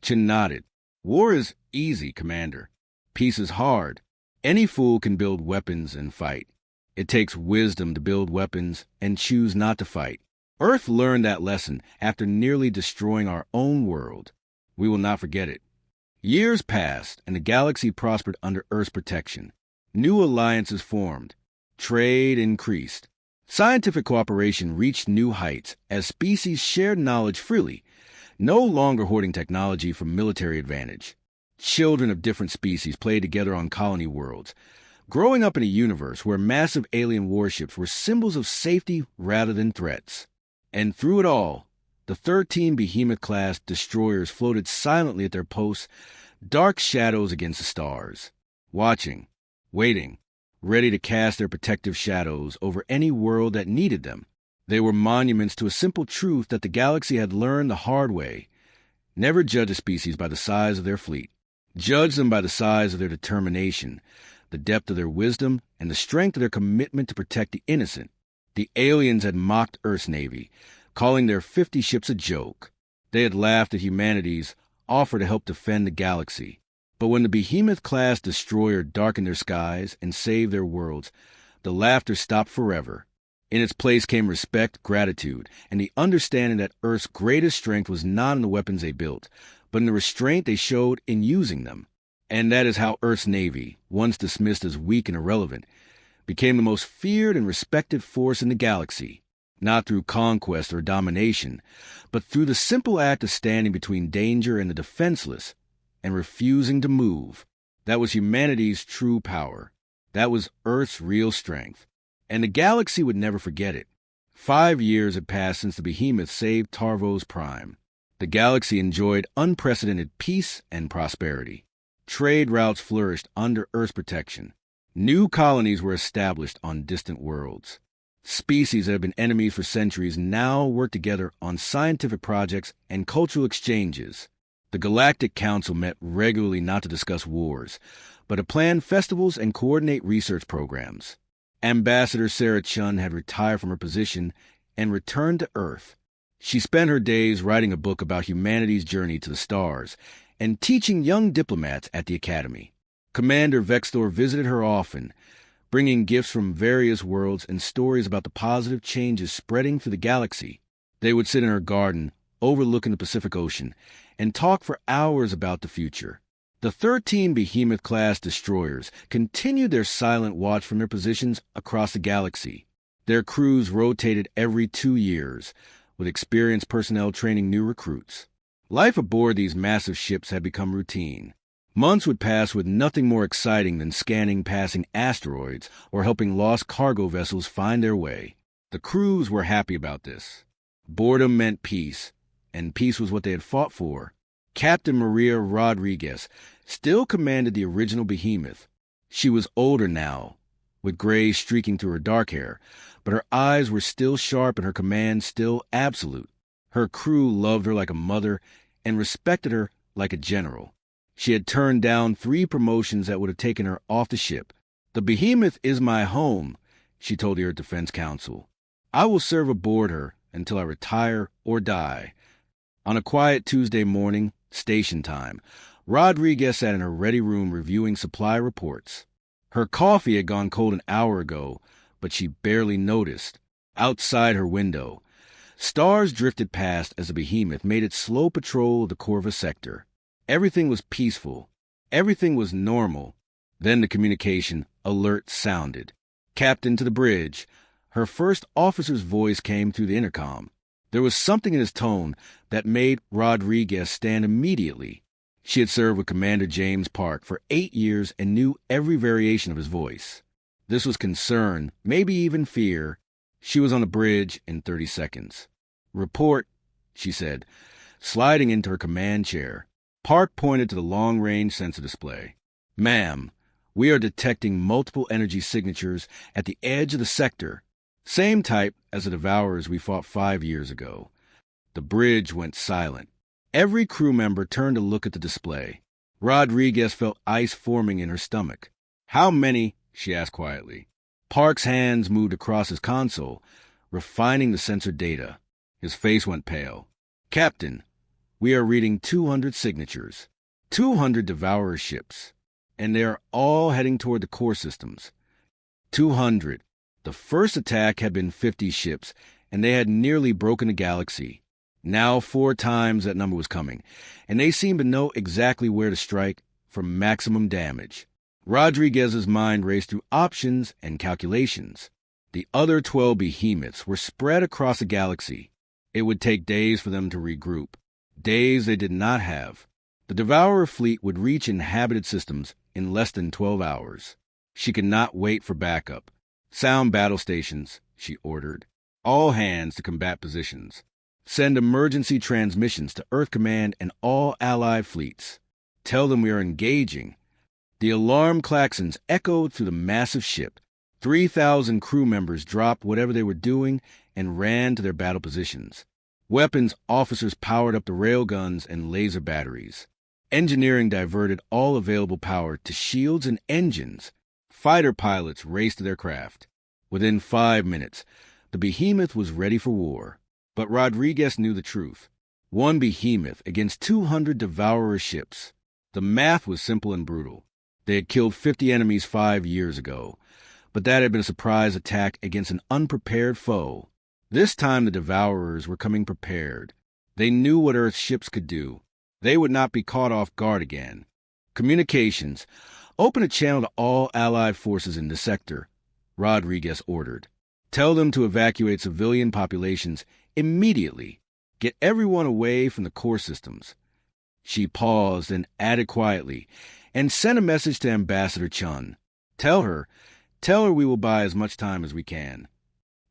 Speaker 1: Chen nodded. War is easy, Commander. Peace is hard. Any fool can build weapons and fight. It takes wisdom to build weapons and choose not to fight. Earth learned that lesson after nearly destroying our own world. We will not forget it. Years passed, and the galaxy prospered under Earth's protection. New alliances formed. Trade increased. Scientific cooperation reached new heights as species shared knowledge freely, no longer hoarding technology for military advantage. Children of different species played together on colony worlds, growing up in a universe where massive alien warships were symbols of safety rather than threats. And through it all, the 13 Behemoth-Class destroyers floated silently at their posts, dark shadows against the stars, watching, waiting, ready to cast their protective shadows over any world that needed them. They were monuments to a simple truth that the galaxy had learned the hard way. Never judge a species by the size of their fleet. Judge them by the size of their determination, the depth of their wisdom, and the strength of their commitment to protect the innocent. The aliens had mocked Earth's Navy, calling their 50 ships a joke. They had laughed at humanity's offer to help defend the galaxy. But when the Behemoth-Class destroyer darkened their skies and saved their worlds, the laughter stopped forever. In its place came respect, gratitude, and the understanding that Earth's greatest strength was not in the weapons they built, but in the restraint they showed in using them. And that is how Earth's Navy, once dismissed as weak and irrelevant, became the most feared and respected force in the galaxy, not through conquest or domination, but through the simple act of standing between danger and the defenseless, and refusing to move. That was humanity's true power. That was Earth's real strength. And the galaxy would never forget it. 5 years had passed since the behemoth saved Tarvos Prime. The galaxy enjoyed unprecedented peace and prosperity. Trade routes flourished under Earth's protection. New colonies were established on distant worlds. Species that have been enemies for centuries now work together on scientific projects and cultural exchanges. The Galactic Council met regularly not to discuss wars, but to plan festivals and coordinate research programs. Ambassador Sarah Chun had retired from her position and returned to Earth. She spent her days writing a book about humanity's journey to the stars and teaching young diplomats at the Academy. Commander Vextor visited her often, bringing gifts from various worlds and stories about the positive changes spreading through the galaxy. They would sit in her garden, overlooking the Pacific Ocean, and talk for hours about the future. The 13 Behemoth-Class destroyers continued their silent watch from their positions across the galaxy. Their crews rotated every 2 years, with experienced personnel training new recruits. Life aboard these massive ships had become routine. Months would pass with nothing more exciting than scanning passing asteroids or helping lost cargo vessels find their way. The crews were happy about this. Boredom meant peace, and peace was what they had fought for. Captain Maria Rodriguez still commanded the original Behemoth. She was older now, with gray streaking through her dark hair, but her eyes were still sharp and her command still absolute. Her crew loved her like a mother and respected her like a general. She had turned down 3 promotions that would have taken her off the ship. "The Behemoth is my home," she told the Earth Defense Council. "I will serve aboard her until I retire or die." On a quiet Tuesday morning, station time, Rodriguez sat in her ready room reviewing supply reports. Her coffee had gone cold an hour ago, but she barely noticed. Outside her window, stars drifted past as the Behemoth made its slow patrol of the Corva sector. Everything was peaceful. Everything was normal. Then the communication alert sounded. "Captain to the bridge." Her first officer's voice came through the intercom. There was something in his tone that made Rodriguez stand immediately. She had served with Commander James Park for 8 years and knew every variation of his voice. This was concern, maybe even fear. She was on the bridge in 30 seconds. "Report," she said, sliding into her command chair. Park pointed to the long-range sensor display. "Ma'am, we are detecting multiple energy signatures at the edge of the sector. Same type as the Devourers we fought 5 years ago." The bridge went silent. Every crew member turned to look at the display. Rodriguez felt ice forming in her stomach. "How many?" she asked quietly. Park's hands moved across his console, refining the sensor data. His face went pale. "Captain, we are reading 200 signatures. 200 Devourer ships. And they are all heading toward the core systems. 200. The first attack had been 50 ships, and they had nearly broken the galaxy. Now 4 times that number was coming, and they seemed to know exactly where to strike for maximum damage." Rodriguez's mind raced through options and calculations. The other 12 behemoths were spread across the galaxy. It would take days for them to regroup. Days they did not have. The Devourer fleet would reach inhabited systems in less than 12 hours. She could not wait for backup. "Sound battle stations," she ordered. "All hands to combat positions. Send emergency transmissions to Earth Command and all Allied fleets. Tell them we are engaging." The alarm klaxons echoed through the massive ship. 3,000 crew members dropped whatever they were doing and ran to their battle positions. Weapons officers powered up the railguns and laser batteries. Engineering diverted all available power to shields and engines. Fighter pilots raced to their craft. Within 5 minutes, the Behemoth was ready for war. But Rodriguez knew the truth. 1 Behemoth against 200 Devourer ships. The math was simple and brutal. They had killed 50 enemies 5 years ago, but that had been a surprise attack against an unprepared foe. This time the Devourers were coming prepared. They knew what Earth's ships could do. They would not be caught off guard again. "Communications. Open a channel to all Allied forces in the sector," Rodriguez ordered. "Tell them to evacuate civilian populations immediately. Get everyone away from the core systems." She paused and added quietly, "And send a message to Ambassador Chun. Tell her we will buy as much time as we can."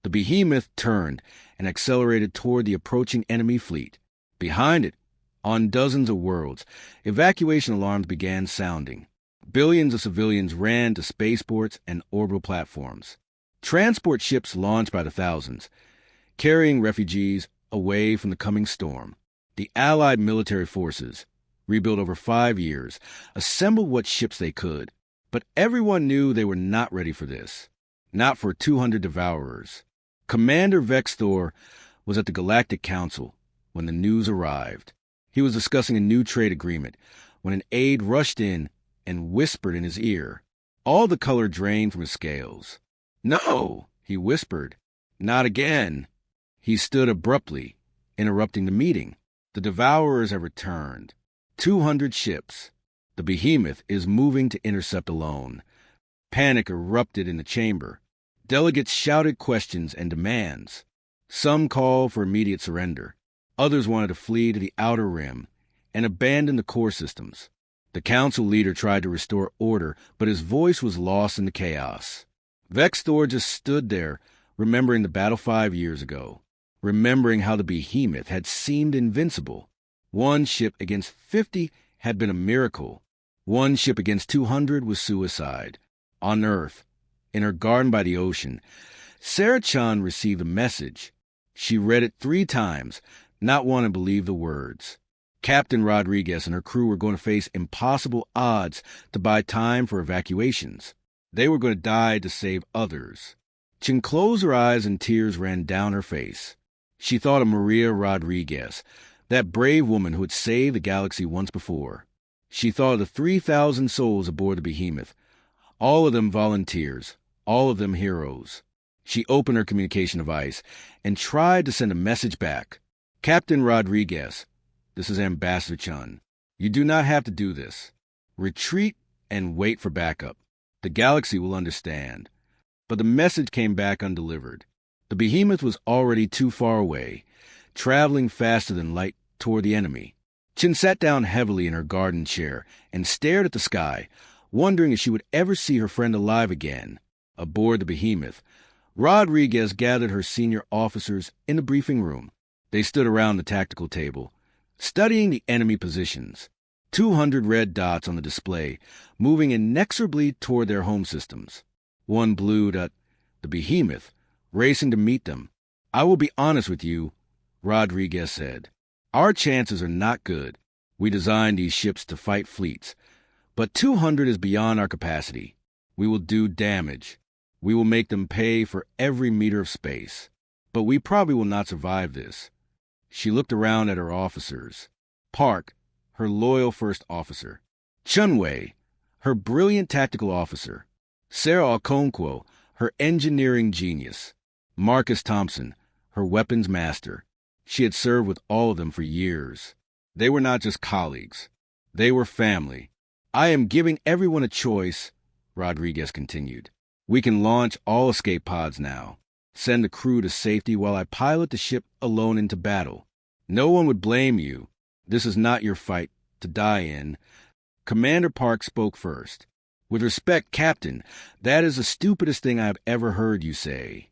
Speaker 1: The Behemoth turned and accelerated toward the approaching enemy fleet. Behind it, on dozens of worlds, evacuation alarms began sounding. Billions of civilians ran to spaceports and orbital platforms. Transport ships launched by the thousands, carrying refugees away from the coming storm. The Allied military forces, rebuilt over 5 years, assembled what ships they could. But everyone knew they were not ready for this. Not for 200 Devourers. Commander Vex Thor was at the Galactic Council when the news arrived. He was discussing a new trade agreement when an aide rushed in and whispered in his ear. All the color drained from his scales. "No," he whispered. "Not again." He stood abruptly, interrupting the meeting. "The Devourers have returned. 200 ships. The Behemoth is moving to intercept alone." Panic erupted in the chamber. Delegates shouted questions and demands. Some called for immediate surrender. Others wanted to flee to the outer rim and abandon the core systems. The council leader tried to restore order, but his voice was lost in the chaos. Vex Thor just stood there, remembering the battle 5 years ago. remembering how the Behemoth had seemed invincible. One ship against 50 had been a miracle. One ship against 200 was suicide. On Earth, in her garden by the ocean, Sarah-chan received a message. She read it 3 times, not wanting to believe the words. Captain Rodriguez and her crew were going to face impossible odds to buy time for evacuations. They were going to die to save others. Chin closed her eyes and tears ran down her face. She thought of Maria Rodriguez, that brave woman who had saved the galaxy once before. She thought of the 3,000 souls aboard the Behemoth, all of them volunteers, all of them heroes. She opened her communication device and tried to send a message back. Captain Rodriguez, this is Ambassador Chun. You do not have to do this. Retreat and wait for backup. The galaxy will understand. But the message came back undelivered. The Behemoth was already too far away, traveling faster than light toward the enemy. Chin sat down heavily in her garden chair and stared at the sky, wondering if she would ever see her friend alive again. Aboard the Behemoth, Rodriguez gathered her senior officers in the briefing room. They stood around the tactical table, studying the enemy positions. 200 red dots on the display, moving inexorably toward their home systems. One blue dot, the Behemoth, racing to meet them. I will be honest with you, Rodriguez said. Our chances are not good. We designed these ships to fight fleets, but 200 is beyond our capacity. We will do damage. We will make them pay for every meter of space. But we probably will not survive this. She looked around at her officers. Park, her loyal first officer. Chunwei, her brilliant tactical officer. Sarah Okonkwo, her engineering genius. Marcus Thompson, her weapons master. She had served with all of them for years. They were not just colleagues. They were family. I am giving everyone a choice, Rodriguez continued. We can launch all escape pods now. Send the crew to safety while I pilot the ship alone into battle. No one would blame you. This is not your fight to die in. Commander Park spoke first. With respect, Captain, that is the stupidest thing I have ever heard you say.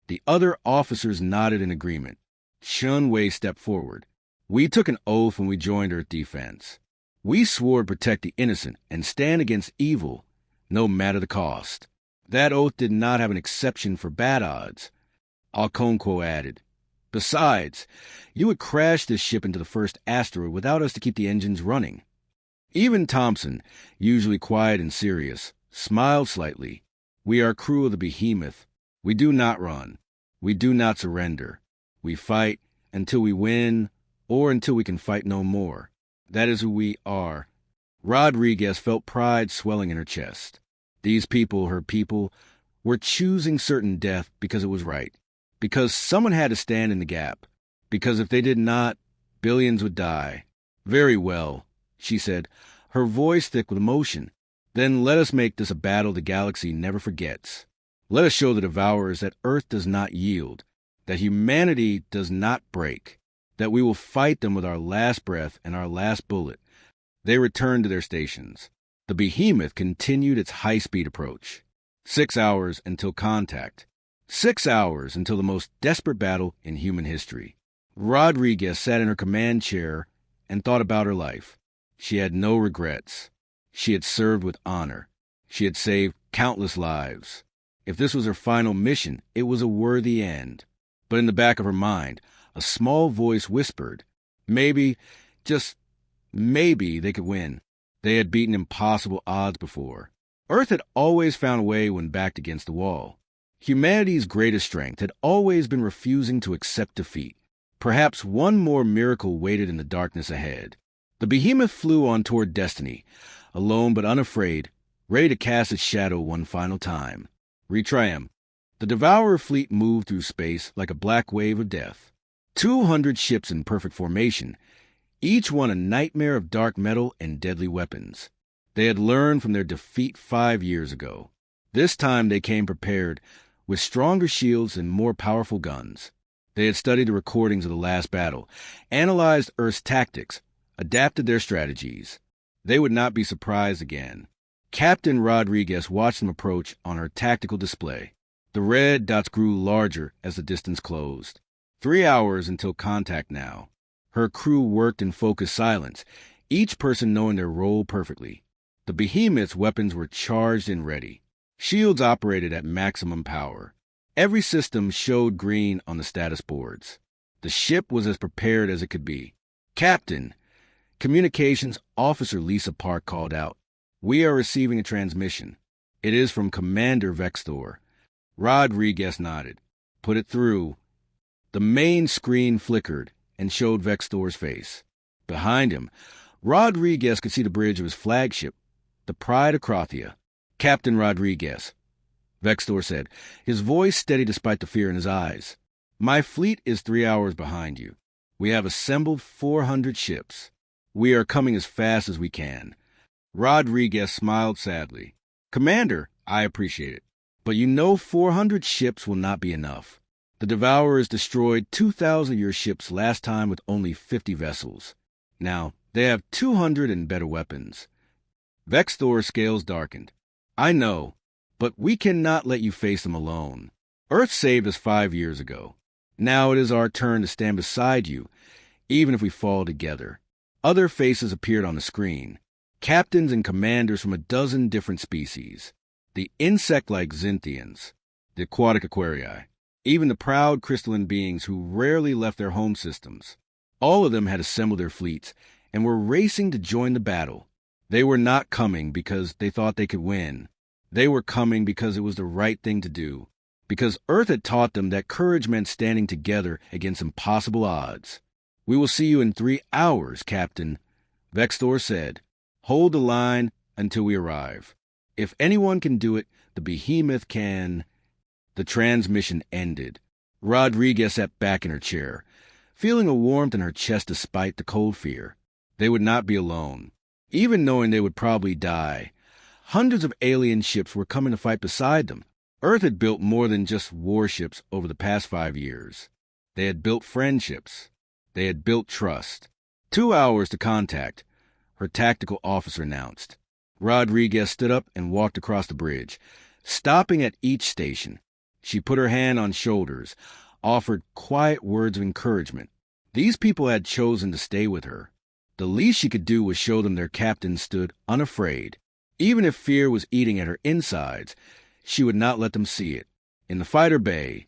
Speaker 1: The other officers nodded in agreement. Chun-Wei stepped forward. We took an oath when we joined Earth Defense. We swore to protect the innocent and stand against evil, no matter the cost. That oath did not have an exception for bad odds. Okonkwo added. Besides, you would crash this ship into the first asteroid without us to keep the engines running. Even Thompson, usually quiet and serious, smiled slightly. We are crew of the Behemoth. We do not run. We do not surrender. We fight until we win or until we can fight no more. That is who we are. Rodriguez felt pride swelling in her chest. These people, her people, were choosing certain death because it was right. Because someone had to stand in the gap. Because if they did not, billions would die. Very well, she said, her voice thick with emotion. Then let us make this a battle the galaxy never forgets. Let us show the devourers that Earth does not yield, that humanity does not break, that we will fight them with our last breath and our last bullet. They returned to their stations. The Behemoth continued its high-speed approach. 6 hours until contact. 6 hours until the most desperate battle in human history. Rodriguez sat in her command chair and thought about her life. She had no regrets. She had served with honor. She had saved countless lives. If this was her final mission, it was a worthy end. But in the back of her mind, a small voice whispered, maybe, just maybe they could win. They had beaten impossible odds before. Earth had always found a way when backed against the wall. Humanity's greatest strength had always been refusing to accept defeat. Perhaps one more miracle waited in the darkness ahead. The Behemoth flew on toward destiny, alone but unafraid, ready to cast its shadow one final time. Retriam. The Devourer fleet moved through space like a black wave of death. 200 ships in perfect formation, each one a nightmare of dark metal and deadly weapons. They had learned from their defeat 5 years ago. This time they came prepared, with stronger shields and more powerful guns. They had studied the recordings of the last battle, analyzed Earth's tactics, adapted their strategies. They would not be surprised again. Captain Rodriguez watched them approach on her tactical display. The red dots grew larger as the distance closed. 3 hours until contact now. Her crew worked in focused silence, each person knowing their role perfectly. The Behemoth's weapons were charged and ready. Shields operated at maximum power. Every system showed green on the status boards. The ship was as prepared as it could be. "Captain," Communications Officer Lisa Park called out. "We are receiving a transmission. It is from Commander Vextor." Rodriguez nodded. "Put it through." The main screen flickered and showed Vextor's face. Behind him, Rodriguez could see the bridge of his flagship, the Pride of Crothia. "Captain Rodriguez," Vextor said, his voice steady despite the fear in his eyes. "My fleet is 3 hours behind you. We have assembled 400 ships. We are coming as fast as we can." Rodriguez smiled sadly. "Commander, I appreciate it. But you know 400 ships will not be enough. The Devourers destroyed 2,000 of your ships last time with only 50 vessels. Now, they have 200 and better weapons." Vextor's scales darkened. "I know, but we cannot let you face them alone. Earth saved us 5 years ago. Now it is our turn to stand beside you, even if we fall together." Other faces appeared on the screen. Captains and commanders from a dozen different species. The insect-like Xinthians, the aquatic Aquarii, even the proud crystalline beings who rarely left their home systems. All of them had assembled their fleets and were racing to join the battle. They were not coming because they thought they could win. They were coming because it was the right thing to do, because Earth had taught them that courage meant standing together against impossible odds. "We will see you in 3 hours, Captain," Vextor said. "Hold the line until we arrive. If anyone can do it, the Behemoth can." The transmission ended. Rodriguez sat back in her chair, feeling a warmth in her chest despite the cold fear. They would not be alone. Even knowing they would probably die, hundreds of alien ships were coming to fight beside them. Earth had built more than just warships over the past 5 years. They had built friendships. They had built trust. 2 hours to contact, her tactical officer announced. Rodriguez stood up and walked across the bridge, stopping at each station. She put her hand on shoulders, offered quiet words of encouragement. These people had chosen to stay with her. The least she could do was show them their captain stood unafraid. Even if fear was eating at her insides, she would not let them see it. In the fighter bay,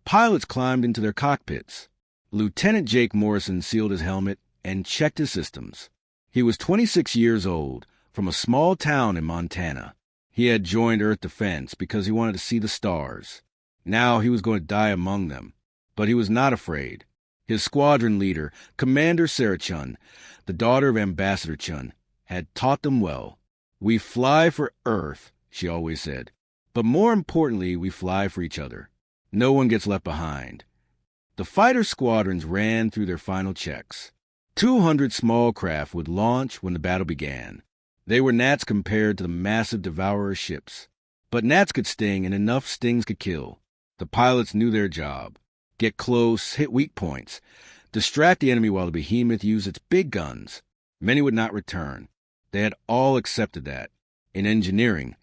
Speaker 1: pilots climbed into their cockpits. Lieutenant Jake Morrison sealed his helmet and checked his systems. He was 26 years old, from a small town in Montana. He had joined Earth Defense because he wanted to see the stars. Now he was going to die among them, but he was not afraid. His squadron leader, Commander Sarah Chun, the daughter of Ambassador Chun, had taught them well. "We fly for Earth," she always said. "But more importantly, we fly for each other. No one gets left behind." The fighter squadrons ran through their final checks. 200 small craft would launch when the battle began. They were gnats compared to the massive Devourer ships. But gnats could sting, and enough stings could kill. The pilots knew their job. Get close, hit weak points, distract the enemy while the Behemoth used its big guns. Many would not return. They had all accepted that. In engineering,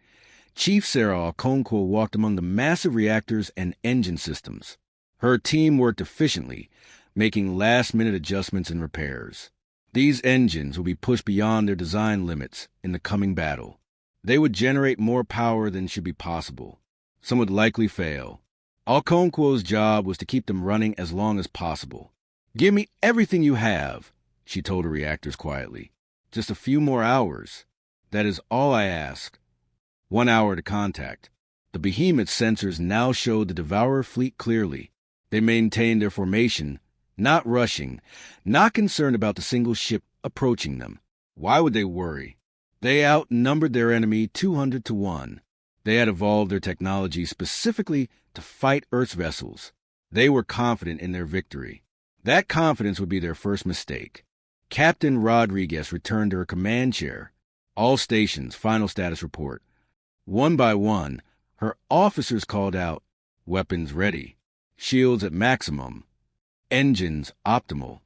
Speaker 1: Chief Sarah Okonkwo walked among the massive reactors and engine systems. Her team worked efficiently, making last-minute adjustments and repairs. These engines would be pushed beyond their design limits in the coming battle. They would generate more power than should be possible. Some would likely fail. Okonkwo's job was to keep them running as long as possible. "Give me everything you have," she told her reactors quietly. "Just a few more hours. That is all I ask." 1 hour to contact. The Behemoth sensors now showed the Devourer fleet clearly. They maintained their formation, not rushing, not concerned about the single ship approaching them. Why would they worry? They outnumbered their enemy 200 to 1. They had evolved their technology specifically to fight Earth's vessels. They were confident in their victory. That confidence would be their first mistake. Captain Rodriguez returned to her command chair. All stations, final status report. One by one, her officers called out, "Weapons ready. Shields at maximum. Engines optimal.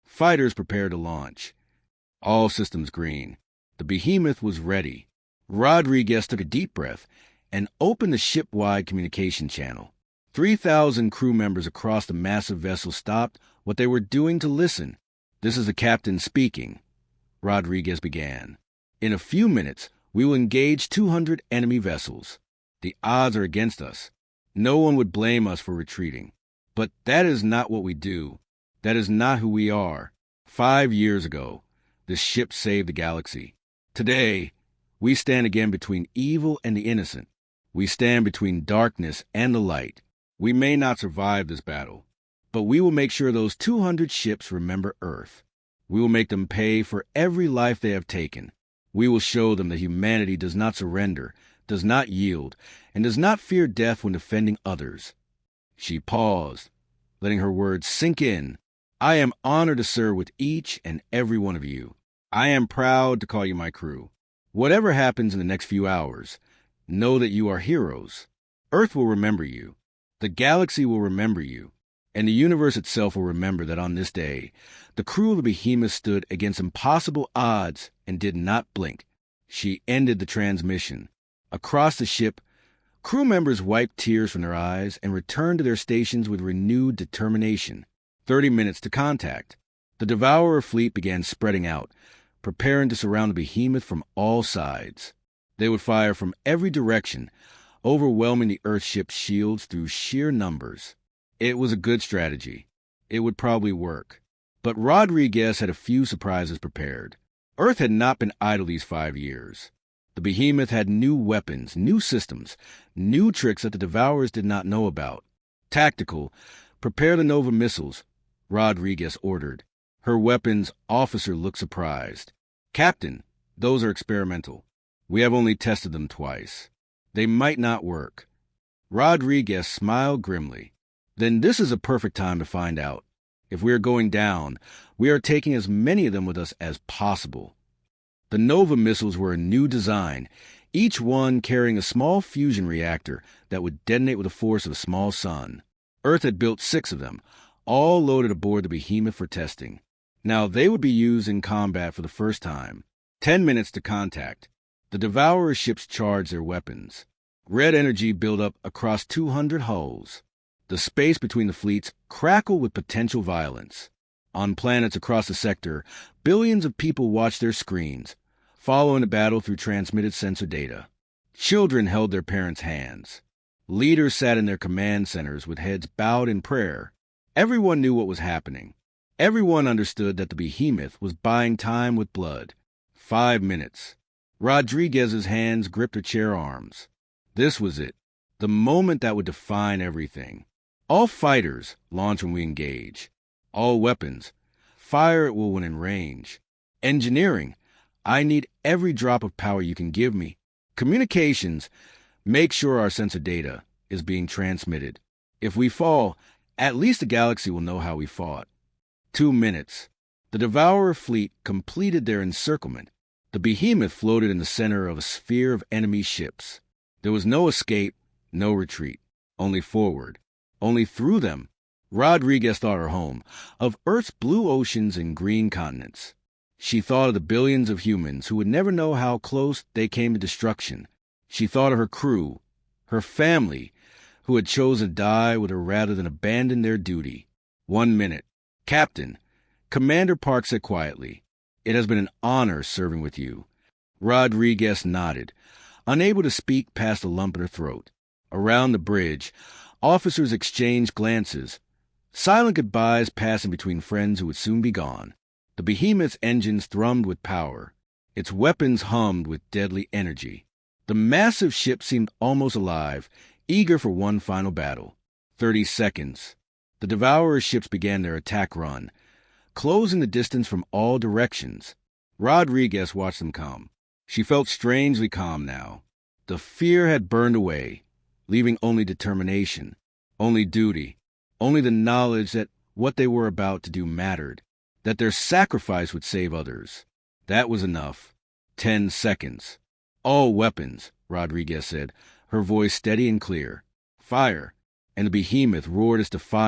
Speaker 1: Fighters prepare to launch." All systems green. The Behemoth was ready. Rodriguez took a deep breath and opened the ship-wide communication channel. 3,000 crew members across the massive vessel stopped what they were doing to listen. "This is the captain speaking," Rodriguez began. "In a few minutes, we will engage 200 enemy vessels. The odds are against us. No one would blame us for retreating. But that is not what we do. That is not who we are. 5 years ago, this ship saved the galaxy. Today, we stand again between evil and the innocent. We stand between darkness and the light. We may not survive this battle, but we will make sure those 200 ships remember Earth. We will make them pay for every life they have taken. We will show them that humanity does not surrender, does not yield, and does not fear death when defending others." She paused, letting her words sink in. "I am honored to serve with each and every one of you. I am proud to call you my crew. Whatever happens in the next few hours, know that you are heroes. Earth will remember you. The galaxy will remember you. And the universe itself will remember that on this day, the crew of the Behemoth stood against impossible odds and did not blink." She ended the transmission. Across the ship, crew members wiped tears from their eyes and returned to their stations with renewed determination. 30 minutes to contact. The Devourer fleet began spreading out, preparing to surround the Behemoth from all sides. They would fire from every direction, overwhelming the Earthship's shields through sheer numbers. It was a good strategy. It would probably work. But Rodriguez had a few surprises prepared. Earth had not been idle these 5 years. The Behemoth had new weapons, new systems, new tricks that the Devourers did not know about. "Tactical, prepare the Nova missiles," Rodriguez ordered. Her weapons officer looked surprised. "Captain, those are experimental. We have only tested them twice. They might not work." Rodriguez smiled grimly. "Then this is a perfect time to find out. If we are going down, we are taking as many of them with us as possible." The Nova missiles were a new design, each one carrying a small fusion reactor that would detonate with the force of a small sun. Earth had built 6 of them, all loaded aboard the Behemoth for testing. Now they would be used in combat for the first time. 10 minutes to contact. The Devourer ships charged their weapons. Red energy built up across 200 hulls. The space between the fleets crackled with potential violence. On planets across the sector, billions of people watched their screens, following the battle through transmitted sensor data. Children held their parents' hands. Leaders sat in their command centers with heads bowed in prayer. Everyone knew what was happening. Everyone understood that the Behemoth was buying time with blood. 5 minutes. Rodriguez's hands gripped her chair arms. This was it, the moment that would define everything. "All fighters launch when we engage. All weapons fire at will when in range. Engineering, I need every drop of power you can give me. Communications, make sure our sensor data is being transmitted. If we fall, at least the galaxy will know how we fought." 2 minutes. The Devourer fleet completed their encirclement. The Behemoth floated in the center of a sphere of enemy ships. There was no escape, no retreat, only forward, only through them. Rodriguez thought her home, of Earth's blue oceans and green continents. She thought of the billions of humans who would never know how close they came to destruction. She thought of her crew, her family, who had chosen to die with her rather than abandon their duty. 1 minute. "Captain," Commander Park said quietly, "it has been an honor serving with you." Rodriguez nodded, unable to speak past a lump in her throat. Around the bridge, officers exchanged glances, silent goodbyes passing between friends who would soon be gone. The Behemoth's engines thrummed with power. Its weapons hummed with deadly energy. The massive ship seemed almost alive, eager for one final battle. 30 seconds. The Devourer ships began their attack run, closing the distance from all directions. Rodriguez watched them come. She felt strangely calm now. The fear had burned away, leaving only determination, only duty, only the knowledge that what they were about to do mattered, that their sacrifice would save others. That was enough. 10 seconds. "All weapons," Rodriguez said, her voice steady and clear. "Fire." And the Behemoth roared its defiance